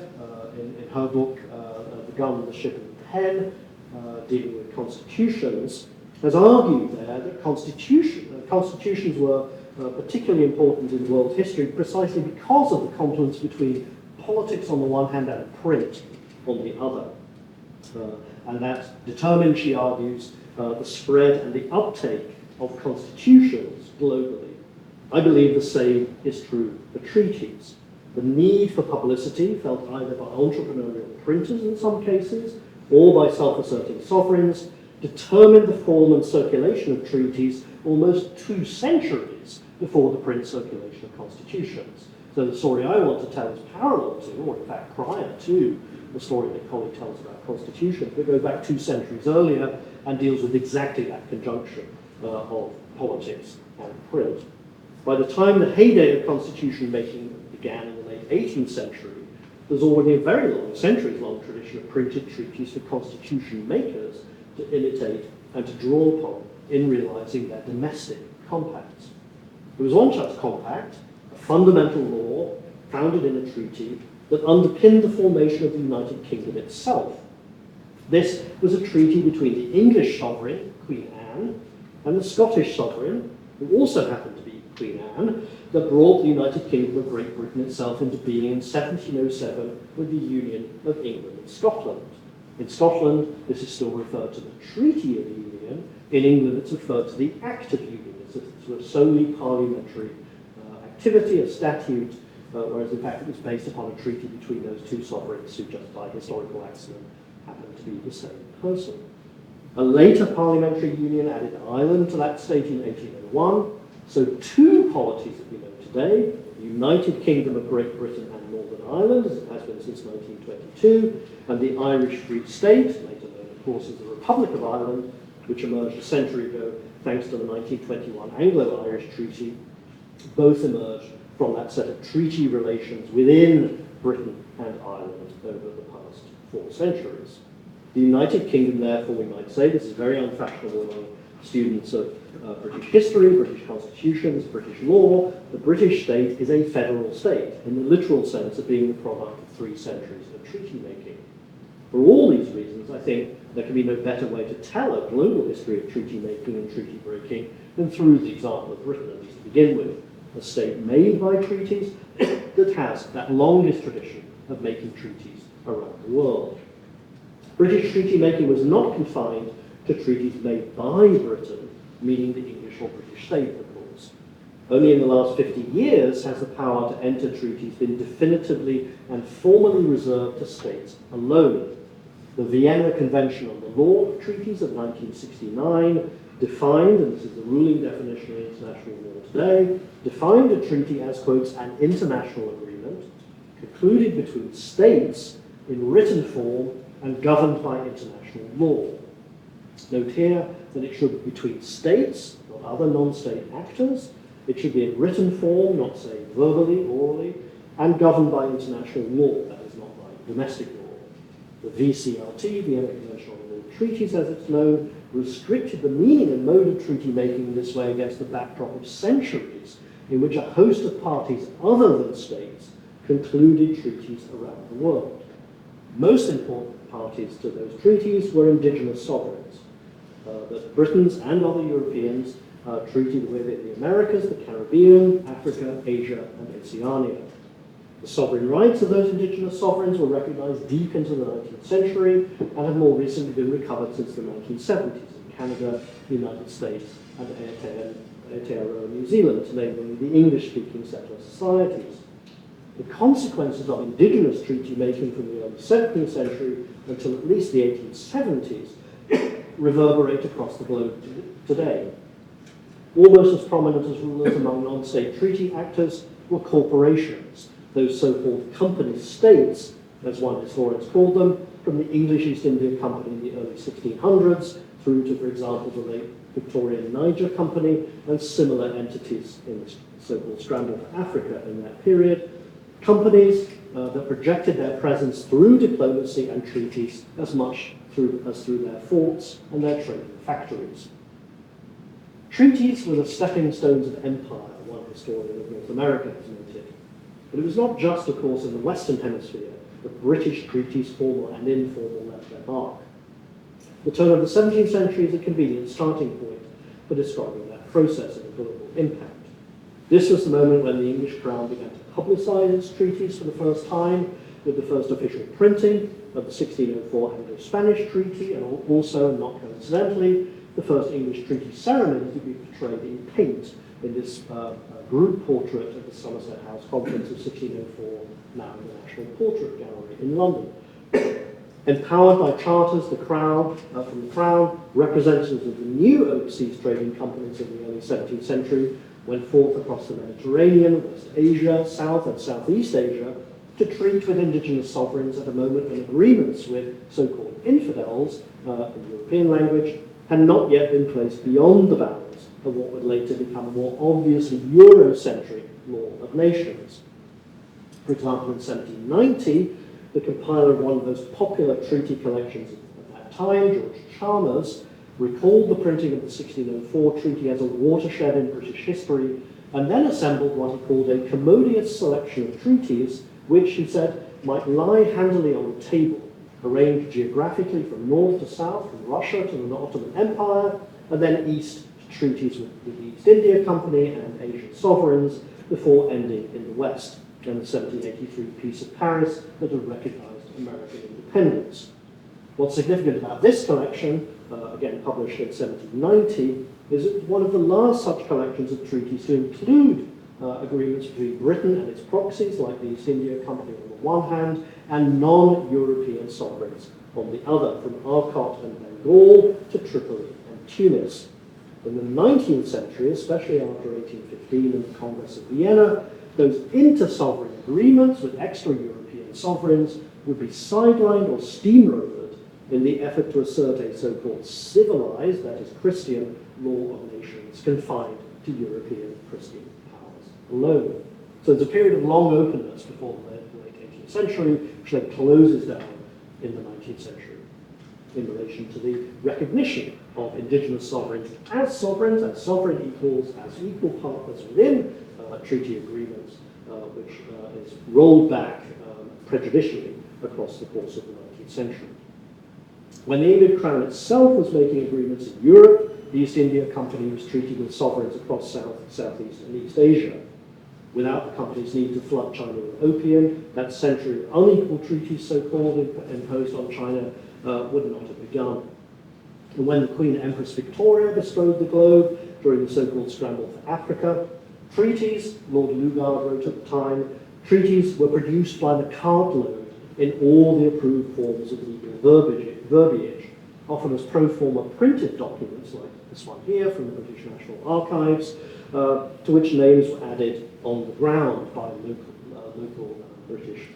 in her book, The Gun, the Ship and the Pen, dealing with constitutions, has argued there that constitutions were particularly important in world history precisely because of the confluence between politics on the one hand and print on the other. And that determined, she argues, the spread and the uptake of constitutions globally. I believe the same is true for treaties. The need for publicity, felt either by entrepreneurial printers in some cases, or by self-asserting sovereigns, determined the form and circulation of treaties almost 2 centuries before the print circulation of constitutions. So the story I want to tell is parallel to, or in fact prior to, the story that Colley tells about constitutions, but goes back 2 centuries earlier and deals with exactly that conjunction of politics and print. By the time the heyday of constitution making began in the late 18th century, there's already a very long, centuries-long tradition of printed treaties for constitution makers to imitate and to draw upon in realizing their domestic compacts. There was one such compact, a fundamental law founded in a treaty that underpinned the formation of the United Kingdom itself. This was a treaty between the English sovereign, Queen Anne, and the Scottish sovereign, who also happened to be Queen Anne, that brought the United Kingdom of Great Britain itself into being in 1707 with the union of England and Scotland. In Scotland, this is still referred to the Treaty of Union. In England, it's referred to the Act of Union. It's a sort of solely parliamentary activity, a statute, whereas in fact it was based upon a treaty between those 2 sovereigns who, just by historical accident, happened to be the same person. A later parliamentary union added Ireland to that state in 1801, so 2 polities that we know today, the United Kingdom of Great Britain and Northern Ireland, as it has been since 1922, and the Irish Free State, later known of course as the Republic of Ireland, which emerged a century ago thanks to the 1921 Anglo-Irish Treaty, both emerged from that set of treaty relations within Britain and Ireland over the past 4 centuries. The United Kingdom, therefore, we might say, this is very unfashionable among students of British history, British constitutions, British law, the British state is a federal state, in the literal sense of being the product of 3 centuries of treaty making. For all these reasons, I think there can be no better way to tell a global history of treaty making and treaty breaking than through the example of Britain, at least to begin with, a state made by treaties that has that longest tradition of making treaties around the world. British treaty making was not confined to treaties made by Britain, meaning the English or British state, of course. Only in the last 50 years has the power to enter treaties been definitively and formally reserved to states alone. The Vienna Convention on the Law of Treaties of 1969 defined, and this is the ruling definition of international law today, defined a treaty as, quotes, an international agreement concluded between states in written form and governed by international law. Note here that it should be between states, not other non-state actors. It should be in written form, not say verbally, orally, and governed by international law, that is not by domestic law. The VCLT, Vienna Convention on the Law of Treaties, as it's known, restricted the meaning and mode of treaty making in this way against the backdrop of centuries in which a host of parties other than states concluded treaties around the world. Most important parties to those treaties were indigenous sovereigns that Britons and other Europeans treated with in the Americas, the Caribbean, Africa, Asia, and Oceania. The sovereign rights of those indigenous sovereigns were recognized deep into the 19th century and have more recently been recovered since the 1970s in Canada, the United States, and Aotearoa, New Zealand, namely the English-speaking settler societies. The consequences of indigenous treaty making from the early 17th century until at least the 1870s reverberate across the globe today. Almost as prominent as rulers among non-state treaty actors were corporations, those so-called company states, as one historian called them, from the English East India Company in the early 1600s through to, for example, the late Victorian Niger Company and similar entities in the so-called Scramble for Africa in that period. Companies that projected their presence through diplomacy and treaties as much through their forts and their trading factories. Treaties were the stepping stones of empire, one historian of North America has noted. But it was not just, of course, in the Western Hemisphere that British treaties, formal and informal, left their mark. The turn of the 17th century is a convenient starting point for describing that process of a global impact. This was the moment when the English crown began to publicise its treaties for the first time, with the first official printing of the 1604 Anglo-Spanish Treaty, and also, not coincidentally, the first English treaty ceremony to be portrayed in paint in this group portrait at the Somerset House Conference of 1604, now in the National Portrait Gallery in London. Empowered by charters, the Crown, from the Crown, representatives of the new overseas trading companies of the early 17th century went forth across the Mediterranean, West Asia, South and Southeast Asia, to treat with indigenous sovereigns at a moment when agreements with so-called infidels, in European language, had not yet been placed beyond the bounds of what would later become a more obviously Eurocentric law of nations. For example, in 1790, the compiler of one of those popular treaty collections at that time, George Chalmers, recalled the printing of the 1604 treaty as a watershed in British history, and then assembled what he called a commodious selection of treaties, which, he said, might lie handily on the table, arranged geographically from north to south, from Russia to the Ottoman Empire, and then east to treaties with the East India Company and Asian sovereigns, before ending in the west, and the 1783 Peace of Paris that had recognized American independence. What's significant about this collection, again published in 1790, is it was one of the last such collections of treaties to include agreements between Britain and its proxies, like the East India Company on the one hand, and non-European sovereigns on the other, from Arcot and Bengal to Tripoli and Tunis. In the 19th century, especially after 1815 and the Congress of Vienna, those inter-sovereign agreements with extra-European sovereigns would be sidelined or steamrolled in the effort to assert a so-called civilized, that is Christian, law of nations confined to European Christian powers alone. So there's a period of long openness before the late 18th century, which then closes down in the 19th century in relation to the recognition of indigenous sovereigns as sovereign equals, as equal partners within treaty agreements, which is rolled back prejudicially across the course of the 19th century. When the English Crown itself was making agreements in Europe, the East India Company was treating with sovereigns across South, Southeast, and East Asia. Without the company's need to flood China with opium, that century of unequal treaties, so-called, imposed on China would not have begun. And when the Queen Empress Victoria bestrode the globe during the so-called scramble for Africa, treaties, Lord Lugard wrote at the time, treaties were produced by the cartload in all the approved forms of legal verbiage, often as pro forma printed documents like this one here from the British National Archives, to which names were added on the ground by local British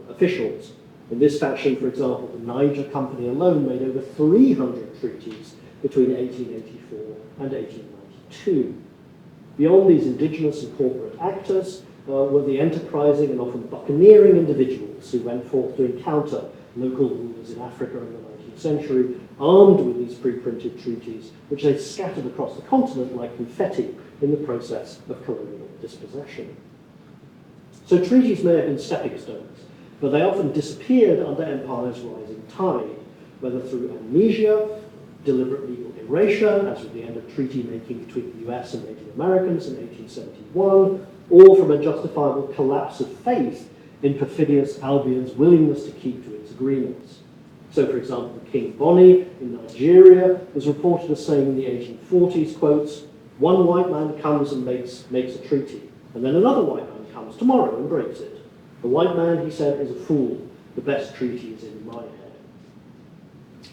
officials. In this fashion, for example, the Niger Company alone made over 300 treaties between 1884 and 1892. Beyond these indigenous and corporate actors were the enterprising and often buccaneering individuals who went forth to encounter local rulers in Africa in the 19th century, armed with these pre-printed treaties, which they scattered across the continent like confetti in the process of colonial dispossession. So treaties may have been stepping stones, but they often disappeared under empire's rising tide, whether through amnesia, deliberate legal erasure, as with the end of treaty making between the US and Native Americans in 1871, or from a justifiable collapse of faith in perfidious Albion's willingness to keep to its agreements. So, for example, King Bonny in Nigeria was reported as saying in the 1840s, quotes, "One white man comes and makes a treaty, and then another white man comes tomorrow and breaks it. The white man," he said, "is a fool. The best treaty is in my head."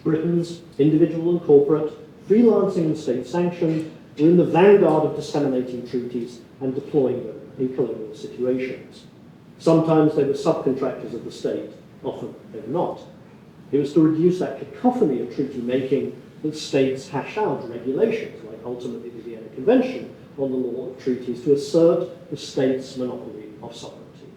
Britons, individual and corporate, freelancing and state-sanctioned, were in the vanguard of disseminating treaties and deploying them in colonial situations. Sometimes they were subcontractors of the state, often they were not. It was to reduce that cacophony of treaty making that states hash out regulations, like ultimately the Vienna Convention on the law of treaties, to assert the state's monopoly of sovereignty.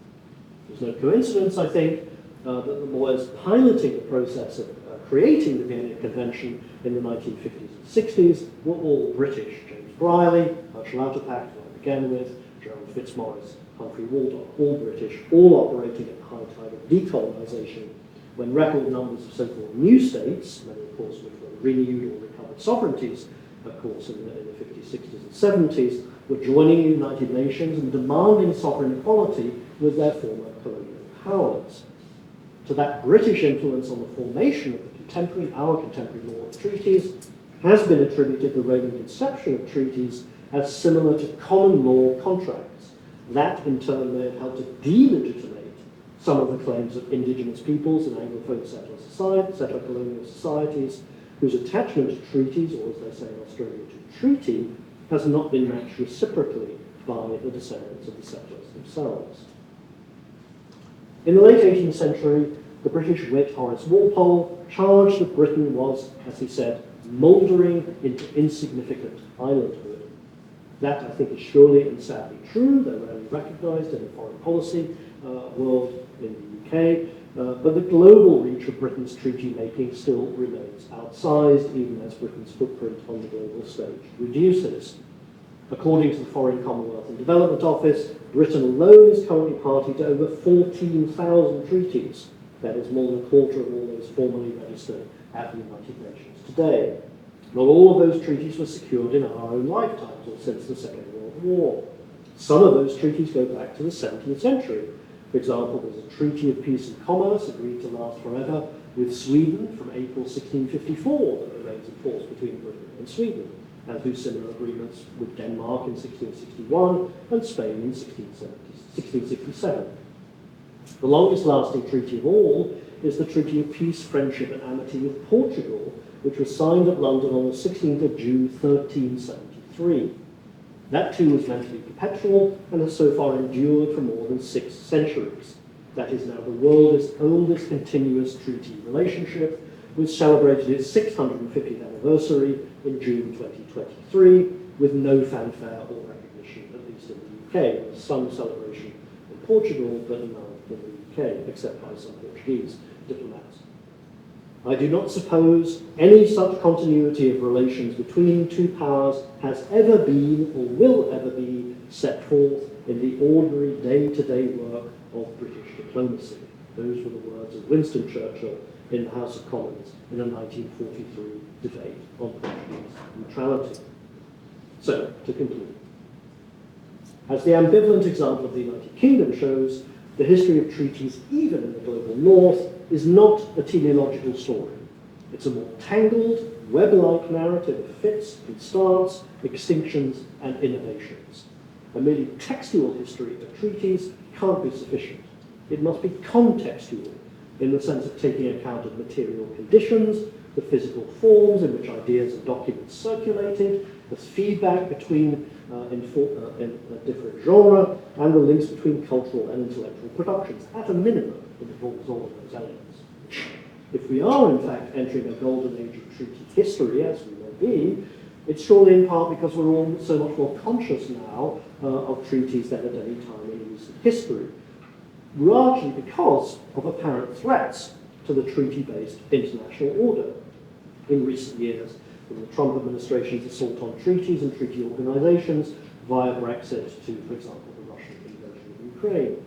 It It's no coincidence, I think, that the lawyers piloting the process of creating the Vienna Convention in the 1950s and 60s were all British. James Brierley, Herschel Outerpacht, who I began with, Gerald Fitzmaurice, Humphrey Waldock, all British, all operating at the high tide of decolonisation, when record numbers of so-called new states, many of course which were renewed or recovered sovereignties, of course in the 50s, 60s and 70s, were joining the United Nations and demanding sovereign equality with their former colonial powers. To that British influence on the formation of our contemporary law of treaties has been attributed the Roman conception of treaties as similar to common law contracts. That, in turn, may have helped to delegitimate some of the claims of indigenous peoples and Anglophone settler colonial societies, whose attachment to treaties, or as they say in Australia, to treaty, has not been matched reciprocally by the descendants of the settlers themselves. In the late 18th century, the British wit Horace Walpole charged that Britain was, as he said, mouldering into insignificant islandhood. That, I think, is surely and sadly true, though rarely recognised in the foreign policy world in the UK, but the global reach of Britain's treaty making still remains outsized, even as Britain's footprint on the global stage reduces. According to the Foreign Commonwealth and Development Office, Britain alone is currently party to over 14,000 treaties. That is more than a quarter of all those formally registered at the United Nations today. Not all of those treaties were secured in our own lifetimes or since the Second World War. Some of those treaties go back to the 17th century. For example, there's a Treaty of Peace and Commerce agreed to last forever with Sweden from April 1654 that remains in force between Britain and Sweden, and through similar agreements with Denmark in 1661 and Spain in 1667. The longest lasting treaty of all is the Treaty of Peace, Friendship and Amity with Portugal, which was signed at London on the 16th of June 1373. That too was meant to be perpetual and has so far endured for more than 6 centuries. That is now the world's oldest continuous treaty relationship, which celebrated its 650th anniversary in June 2023 with no fanfare or recognition, at least in the UK. There was some celebration in Portugal, but none in the UK, except by some Portuguese diplomats. I do not suppose any such continuity of relations between two powers has ever been or will ever be set forth in the ordinary day-to-day work of British diplomacy. Those were the words of Winston Churchill in the House of Commons in a 1943 debate on Portuguese neutrality. So, to conclude, as the ambivalent example of the United Kingdom shows, the history of treaties, even in the global north, is not a teleological story. It's a more tangled, web-like narrative of fits and starts, extinctions, and innovations. A merely textual history of treaties can't be sufficient. It must be contextual, in the sense of taking account of material conditions, the physical forms in which ideas and documents circulated, the feedback between in different genre, and the links between cultural and intellectual productions. At a minimum, it involves all of those elements. If we are, in fact, entering a golden age of treaty history, as we may be, it's surely in part because we're all so much more conscious now of treaties than at any time in recent history, largely because of apparent threats to the treaty-based international order. In recent years, from the Trump administration's assault on treaties and treaty organizations via Brexit to, for example, the Russian invasion of Ukraine.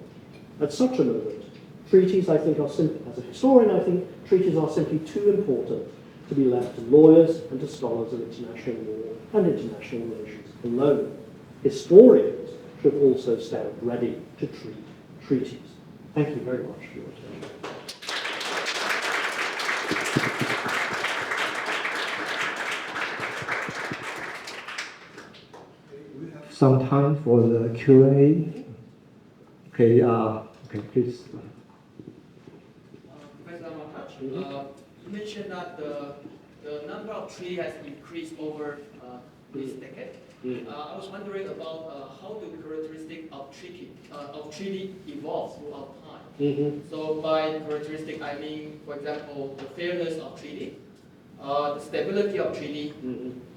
At such a moment, treaties, I think, as a historian, I think treaties are simply too important to be left to lawyers and to scholars of international law and international relations alone. Historians should also stand ready to treat treaties. Thank you very much for your attention. Some time for the Q&A. Okay, please. Professor Armitage, you mentioned that the number of treaties has increased over this decade. I was wondering about how the characteristic of treaty evolves throughout time. So by characteristic, I mean, for example, the fairness of treaty, the stability of treaty,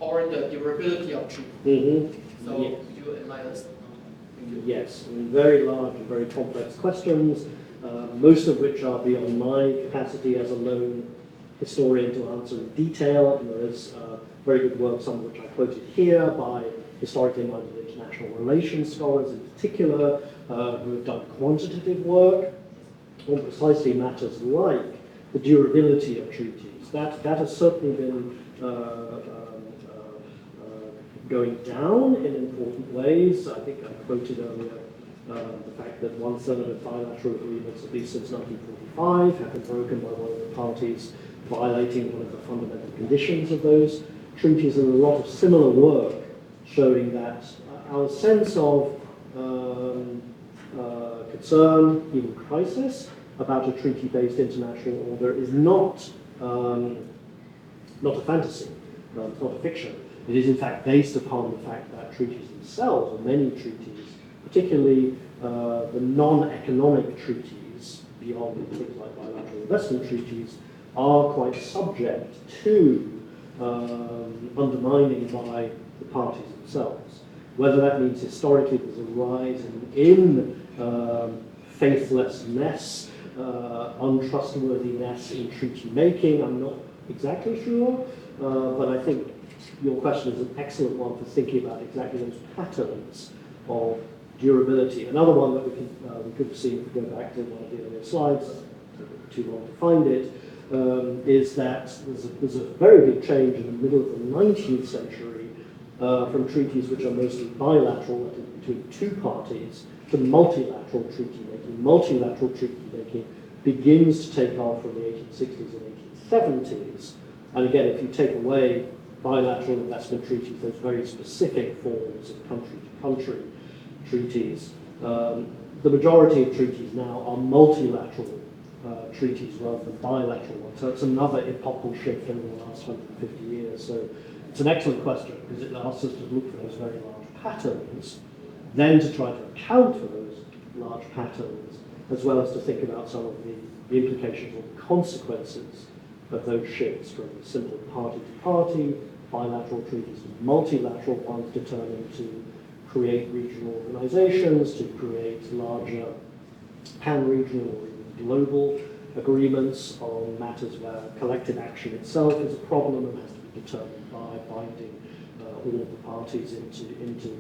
or the durability of treaty. So you enlighten us. Yes, I mean, very large and very complex questions, most of which are beyond my capacity as a lone historian to answer in detail. And there is very good work, some of which I quoted here, by historically minded international relations scholars in particular, who have done quantitative work on precisely matters like the durability of treaties. That has certainly been going down in important ways. I think I quoted earlier the fact that 1/3 of bilateral agreements, at least since 1945, have been broken by one of the parties violating one of the fundamental conditions of those treaties, and a lot of similar work showing that our sense of concern, even crisis, about a treaty-based international order is not a fantasy, it's not a fiction. It is in fact based upon the fact that treaties themselves, or many treaties, particularly the non-economic treaties, beyond things like bilateral investment treaties, are quite subject to undermining by the parties themselves. Whether that means historically there's a rise in faithlessness, untrustworthiness in treaty making, I'm not exactly sure, but I think your question is an excellent one for thinking about exactly those patterns of durability. Another one that we could see if we go back to one of the earlier slides, too long to find it, is that there's a very big change in the middle of the 19th century from treaties which are mostly bilateral between two parties to multilateral treaty making. Multilateral treaty making begins to take off from the 1860s and 1870s. And again, if you take away bilateral investment treaties, those very specific forms of country-to-country treaties, the majority of treaties now are multilateral treaties rather than bilateral ones. So it's another epochal shift in the last 150 years. So it's an excellent question because it asks us to look for those very large patterns, then to try to account for those large patterns, as well as to think about some of the implications or consequences of those shifts from simple party-to-party, bilateral treaties to multilateral ones determined to create regional organizations, to create larger pan-regional or even global agreements on matters where collective action itself is a problem and has to be determined by binding all of the parties into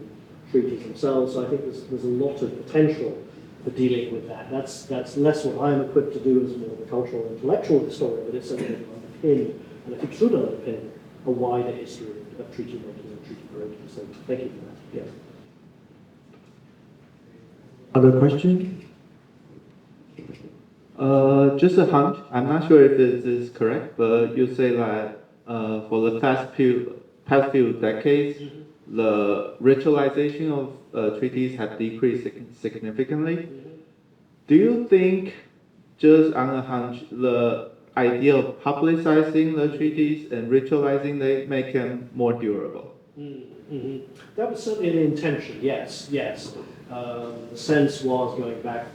treaties themselves. So I think there's a lot of potential for dealing with that. That's less what I'm equipped to do as more of a cultural intellectual historian, but it's something that will underpin, and I think should underpin, a wider history of treaty making and treaty breaking. So thank you for that. Yes. Other question? Just a hunch. I'm not sure if this is correct, but you say that for the past few decades, the ritualization of treaties have decreased significantly. Do you think, just on a hunch, the idea of publicizing the treaties and ritualizing they make them more durable? Mm-hmm. That was certainly an intention, yes. The sense was, going back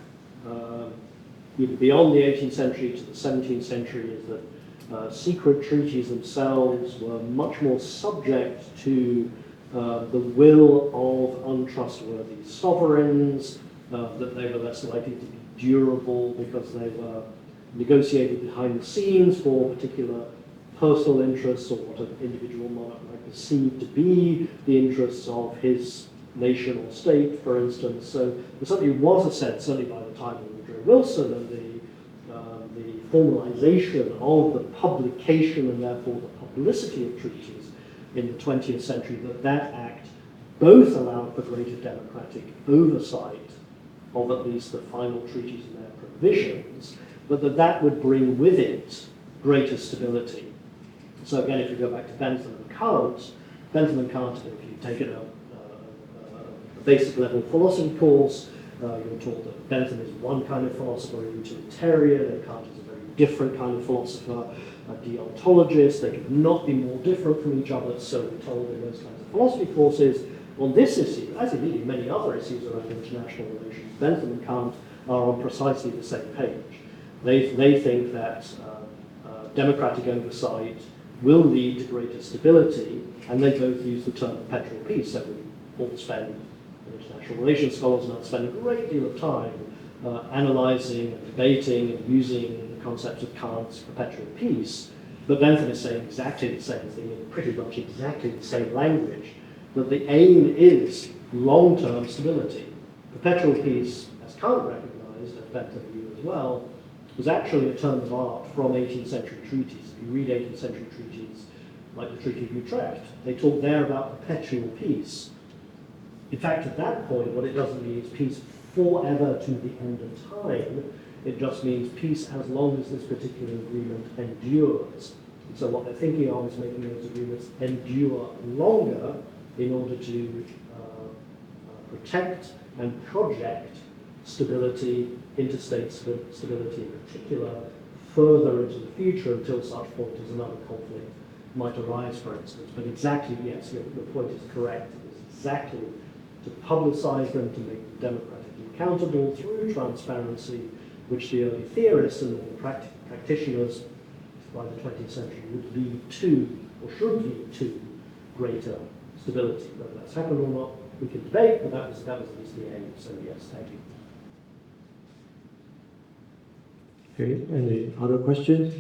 even beyond the 18th century to the 17th century, is that secret treaties themselves were much more subject to the will of untrustworthy sovereigns, that they were less likely to be durable because they were negotiated behind the scenes for particular personal interests or what an individual monarch might perceive to be the interests of his nation or state, for instance. So there certainly was a sense, certainly by the time of Woodrow Wilson and the formalization of the publication and therefore the publicity of treaties in the 20th century, that act both allowed for greater democratic oversight of at least the final treaties and their provisions, but that would bring with it greater stability. So again, if you go back to Bentham and Kant, if you've taken a basic level philosophy course, you're told that Bentham is one kind of philosopher, a utilitarian, and Kant is a very different kind of philosopher, a deontologist. They could not be more different from each other, so we're told in those kinds of philosophy courses. On this issue, as indeed many other issues around international relations, Bentham and Kant are on precisely the same page. They think that democratic oversight will lead to greater stability, and they both use the term perpetual peace. So we all spend international relations scholars now spend a great deal of time analysing and debating and using the concepts of Kant's perpetual peace. But Bentham is saying exactly the same thing in pretty much exactly the same language, that the aim is long-term stability. Perpetual peace, as Kant recognised, as Bentham knew as well, was actually a term of art from 18th century treaties. If you read 18th century treaties, like the Treaty of Utrecht, they talk there about perpetual peace. In fact, at that point, what it doesn't mean is peace forever to the end of time. It just means peace as long as this particular agreement endures. So what they're thinking of is making those agreements endure longer in order to protect and project stability, interstate stability in particular, further into the future until such point as another conflict might arise, for instance. But exactly, yes, your point is correct. It is exactly to publicize them, to make them democratically accountable through transparency, which the early theorists and the practitioners by the 20th century would lead to, or should lead to, greater stability. Whether that's happened or not, we can debate, but that was at least the aim. So yes, thank you. Okay, any other questions?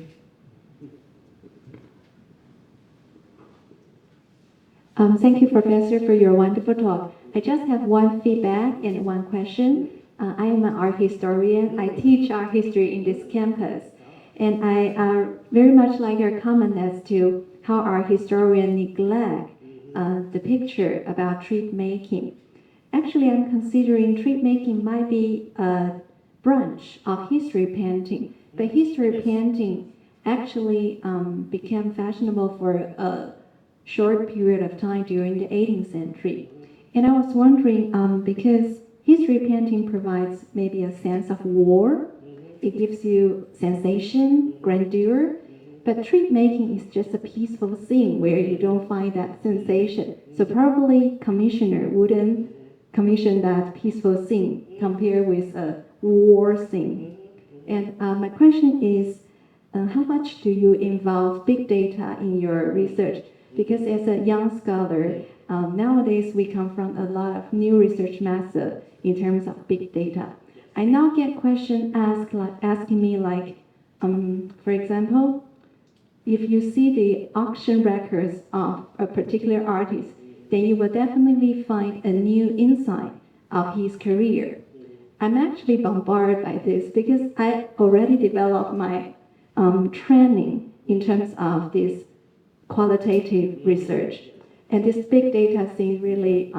Thank you, Professor, for your wonderful talk. I just have one feedback and one question. I am an art historian. I teach art history in this campus. And I very much like your comment as to how our historians neglect the picture about treat making. Actually, I'm considering treat making might be a branch of history painting. But history painting actually became fashionable for a short period of time during the 18th century. And I was wondering, because history painting provides maybe a sense of war, it gives you sensation, grandeur, but treat making is just a peaceful scene where you don't find that sensation. So probably commissioner wouldn't commission that peaceful scene compared with a war scene. And my question is, how much do you involve big data in your research? Because as a young scholar, nowadays we confront a lot of new research methods in terms of big data. I now get questions asking me like, for example, if you see the auction records of a particular artist, then you will definitely find a new insight of his career. I'm actually bombarded by this because I already developed my training in terms of this qualitative research. And this big data thing really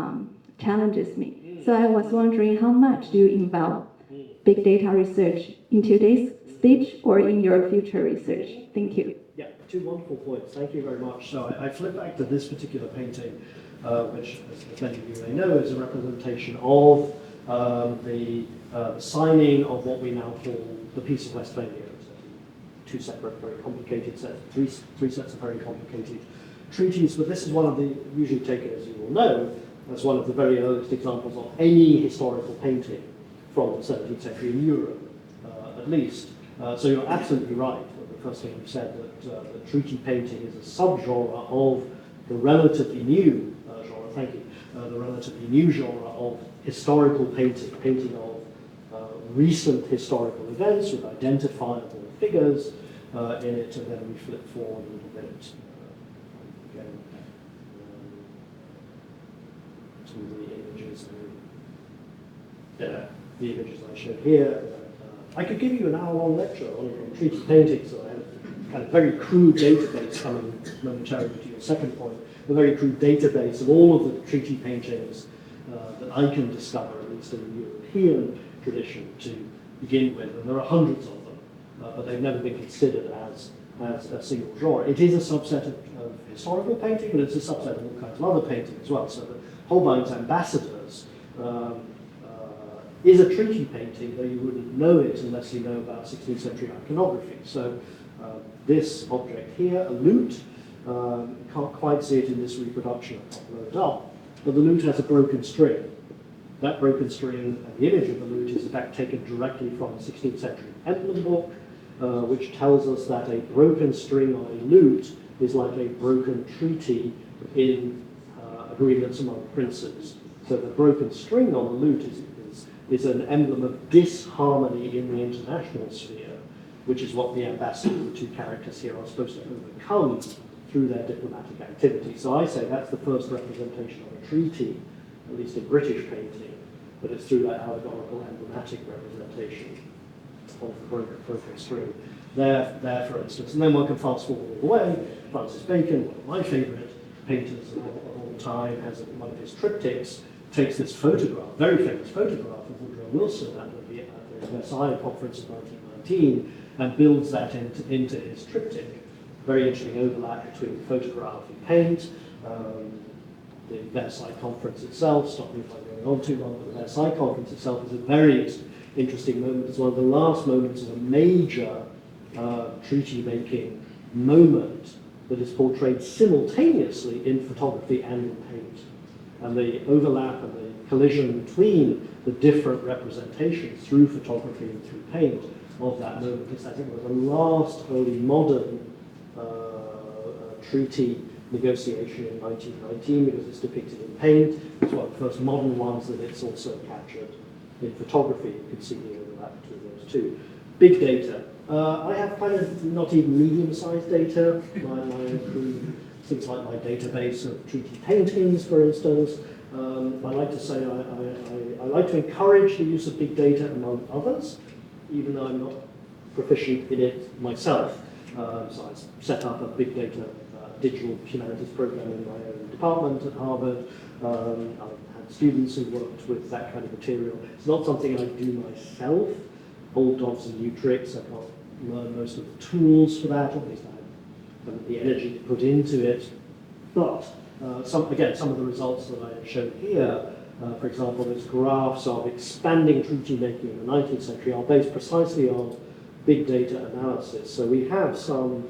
challenges me. So I was wondering, how much do you involve big data research in today's speech or in your future research? Thank you. Yeah, two wonderful points. Thank you very much. So I flip back to this particular painting, which, as many of you may know, is a representation of the signing of what we now call the Peace of Westphalia. Two separate, very complicated sets, three sets of very complicated treaties, but this is one of the, usually taken, as you all know, as one of the very earliest examples of any historical painting from the 17th century in Europe, at least. So you're absolutely right. The first thing you said, that the treaty painting is a subgenre of the relatively new genre, thank you, the relatively new genre of historical painting, painting of recent historical events with identifiable figures in it, and then we flip forward a little bit again to the images. The images I showed here. I could give you an hour-long lecture on treaty painting, so I have a kind of very crude database coming momentarily to your second point, a very crude database of all of the treaty paintings that I can discover, at least in the European tradition to begin with, and there are hundreds of them, but they've never been considered as a single genre. It is a subset of historical painting, but it's a subset of all kinds of other painting as well. So the Holbein's Ambassadors is a treaty painting, though you wouldn't know it unless you know about 16th century iconography. So this object here, a lute, you can't quite see it in this reproduction, I've not blown it up, but the lute has a broken string. That broken string and the image of the lute is in fact taken directly from the 16th century emblem book, which tells us that a broken string on a lute is like a broken treaty in agreements among princes. So the broken string on the lute is an emblem of disharmony in the international sphere, which is what the ambassador, the two characters here, are supposed to overcome through their diplomatic activity. So I say that's the first representation of a treaty, at least in British painting, but it's through that allegorical emblematic representation of the broken string. There, for instance, and then one can fast forward all the way. Francis Bacon, one of my favourite painters of all time, has one of his triptychs, takes this photograph, very famous photograph of Woodrow Wilson at the Versailles Conference of 1919, and builds that into his triptych. Very interesting overlap between photograph and paint. The Versailles Conference itself, stop me if I'm going on too long, but the Versailles Conference itself is a very interesting moment. It's one of the last moments of a major treaty-making moment that is portrayed simultaneously in photography and in paint. And the overlap and the collision between the different representations through photography and through paint of that moment is, I think, was the last early modern treaty negotiation in 1919, because it's depicted in paint. It's one of the first modern ones that it's also captured in photography. You can see the overlap between those two. Big data. I have kind of not even medium-sized data. I include things like my database of treaty paintings, for instance. I like to say I like to encourage the use of big data among others, even though I'm not proficient in it myself. So I set up a big data digital humanities program in my own department at Harvard. I've had students who worked with that kind of material. It's not something I do myself. Old dogs and new tricks. I can't learn most of the tools for that, or at least I haven't the energy to put into it. But some of the results that I have shown here, for example, those graphs of expanding treaty making in the 19th century, are based precisely on big data analysis. So we have some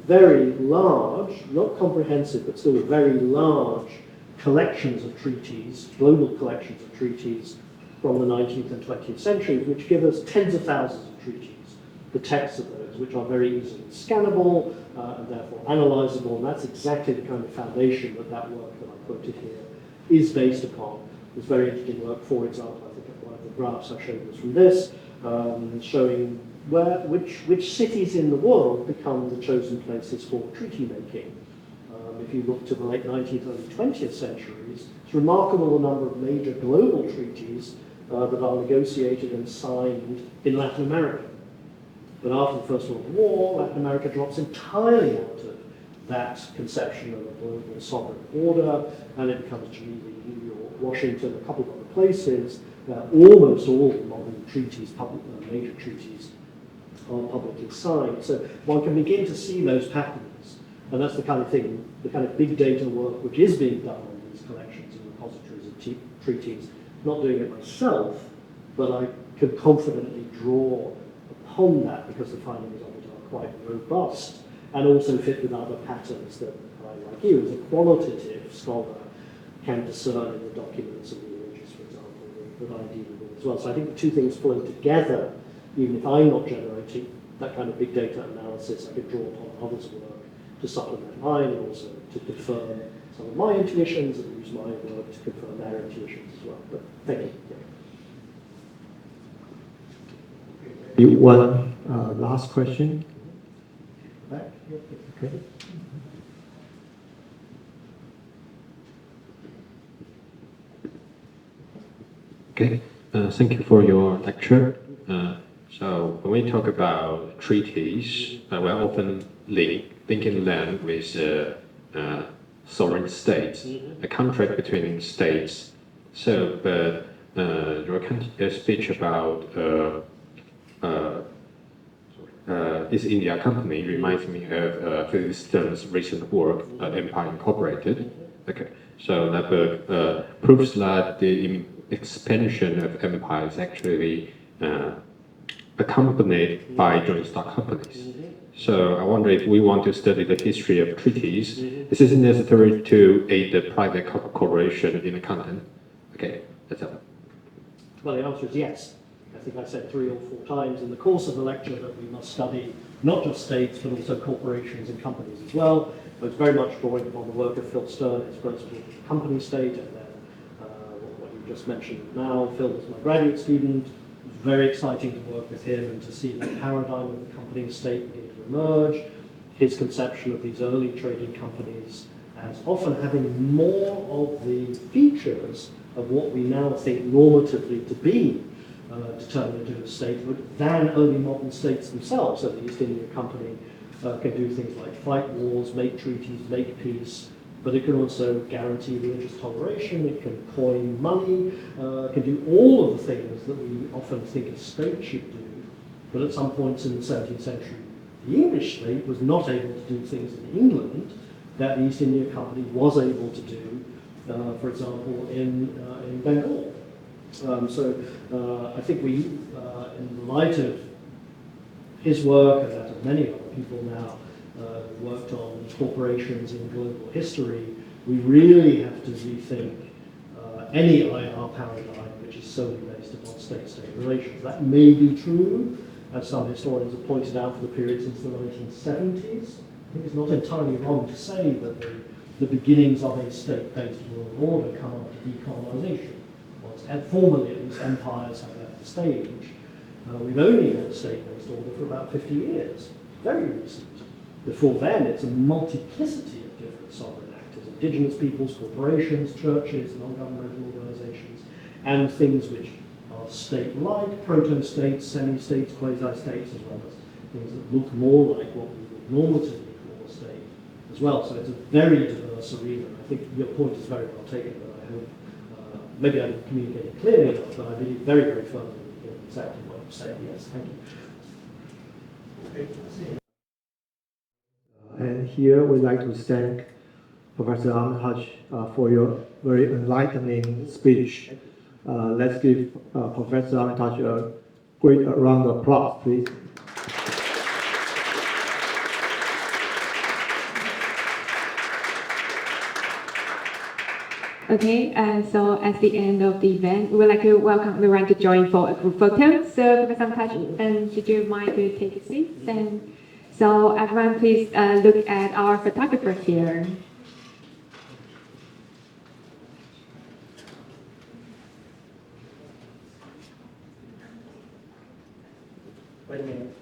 very large, not comprehensive, but still very large collections of treaties, global collections of treaties from the 19th and 20th centuries, which give us tens of thousands of treaties, the texts of those, which are very easily scannable and therefore analyzable, and that's exactly the kind of foundation that work that I quoted here is based upon. There's very interesting work, for example, I think one of the graphs I showed was from this, showing which cities in the world become the chosen places for treaty making. If you look to the late 19th, early 20th centuries, it's remarkable the number of major global treaties that are negotiated and signed in Latin America. But after the First World War, Latin America drops entirely out of that conception of a global sovereign order, and it becomes Geneva, New York, Washington, a couple of other places where almost all modern treaties, major treaties, are publicly signed. So one can begin to see those patterns, and that's the kind of thing, the kind of big data work which is being done on these collections and repositories of treaties. Not doing it myself, but I could confidently draw upon that because the findings of it are quite robust and also fit with other patterns that I, like you, as a qualitative scholar, can discern in the documents and the images, for example, that I deal with as well. So I think the two things flow together. Even if I'm not generating that kind of big data analysis, I could draw upon others' work to supplement mine and also to confirm some of my intuitions and use my work to confirm their intuitions as well. But thank you. Yeah. One last question. Back. Okay. Okay. Thank you for your lecture. So when we talk about treaties, we're often linking them with sovereign states, a contract between states. So, but your speech about East India Company reminds me of Philip Stern's recent work, Empire Incorporated. Okay, so that book proves that the expansion of empire is actually accompanied by joint stock companies. So I wonder if we want to study the history of treaties, is it necessary to aid the private corporation in the content? Okay, that's all. Well, the answer is yes. I think I said 3 or 4 times in the course of the lecture that we must study not just states, but also corporations and companies as well. But it's very much drawing upon the work of Phil Stern, his principle of the company state, and then just mentioned now. Phil was my graduate student. It was very exciting to work with him and to see that paradigm of the company state begin to emerge. His conception of these early trading companies as often having more of the features of what we now think normatively to be determinative of statehood than early modern states themselves. So the East India Company can do things like fight wars, make treaties, make peace, but it can also guarantee religious toleration, it can coin money, it can do all of the things that we often think a state should do. But at some points in the 17th century, the English state was not able to do things in England that the East India Company was able to do, for example, in Bengal. I think we, in light of his work and that of many other people now who worked on corporations in global history, we really have to rethink any IR paradigm which is solely based upon state-state relations. That may be true, as some historians have pointed out, for the period since the 1970s. I think it's not entirely wrong to say that the beginnings of a state-based world order come after decolonization. And formally, at least, empires have left the stage. We've only had a state-based order for about 50 years, very recent. Before then, it's a multiplicity of different sovereign actors, indigenous peoples, corporations, churches, non-governmental organizations, and things which are state-like, proto-states, semi-states, quasi-states, as well as things that look more like what we would normatively call a state as well. So it's a very diverse arena. I think your point is very well taken, but I hope maybe I didn't communicate it clearly enough, but I believe very, very firmly in exactly what you said. Yes, thank you. And here we'd like to thank Professor Armitage for your very enlightening speech. Let's give Professor Armitage a great round of applause, please. Okay, so at the end of the event, we would like to welcome everyone to join for a group photo. So, Professor Armitage, would you mind to take a seat? And so, everyone, please look at our photographer here. Wait a minute.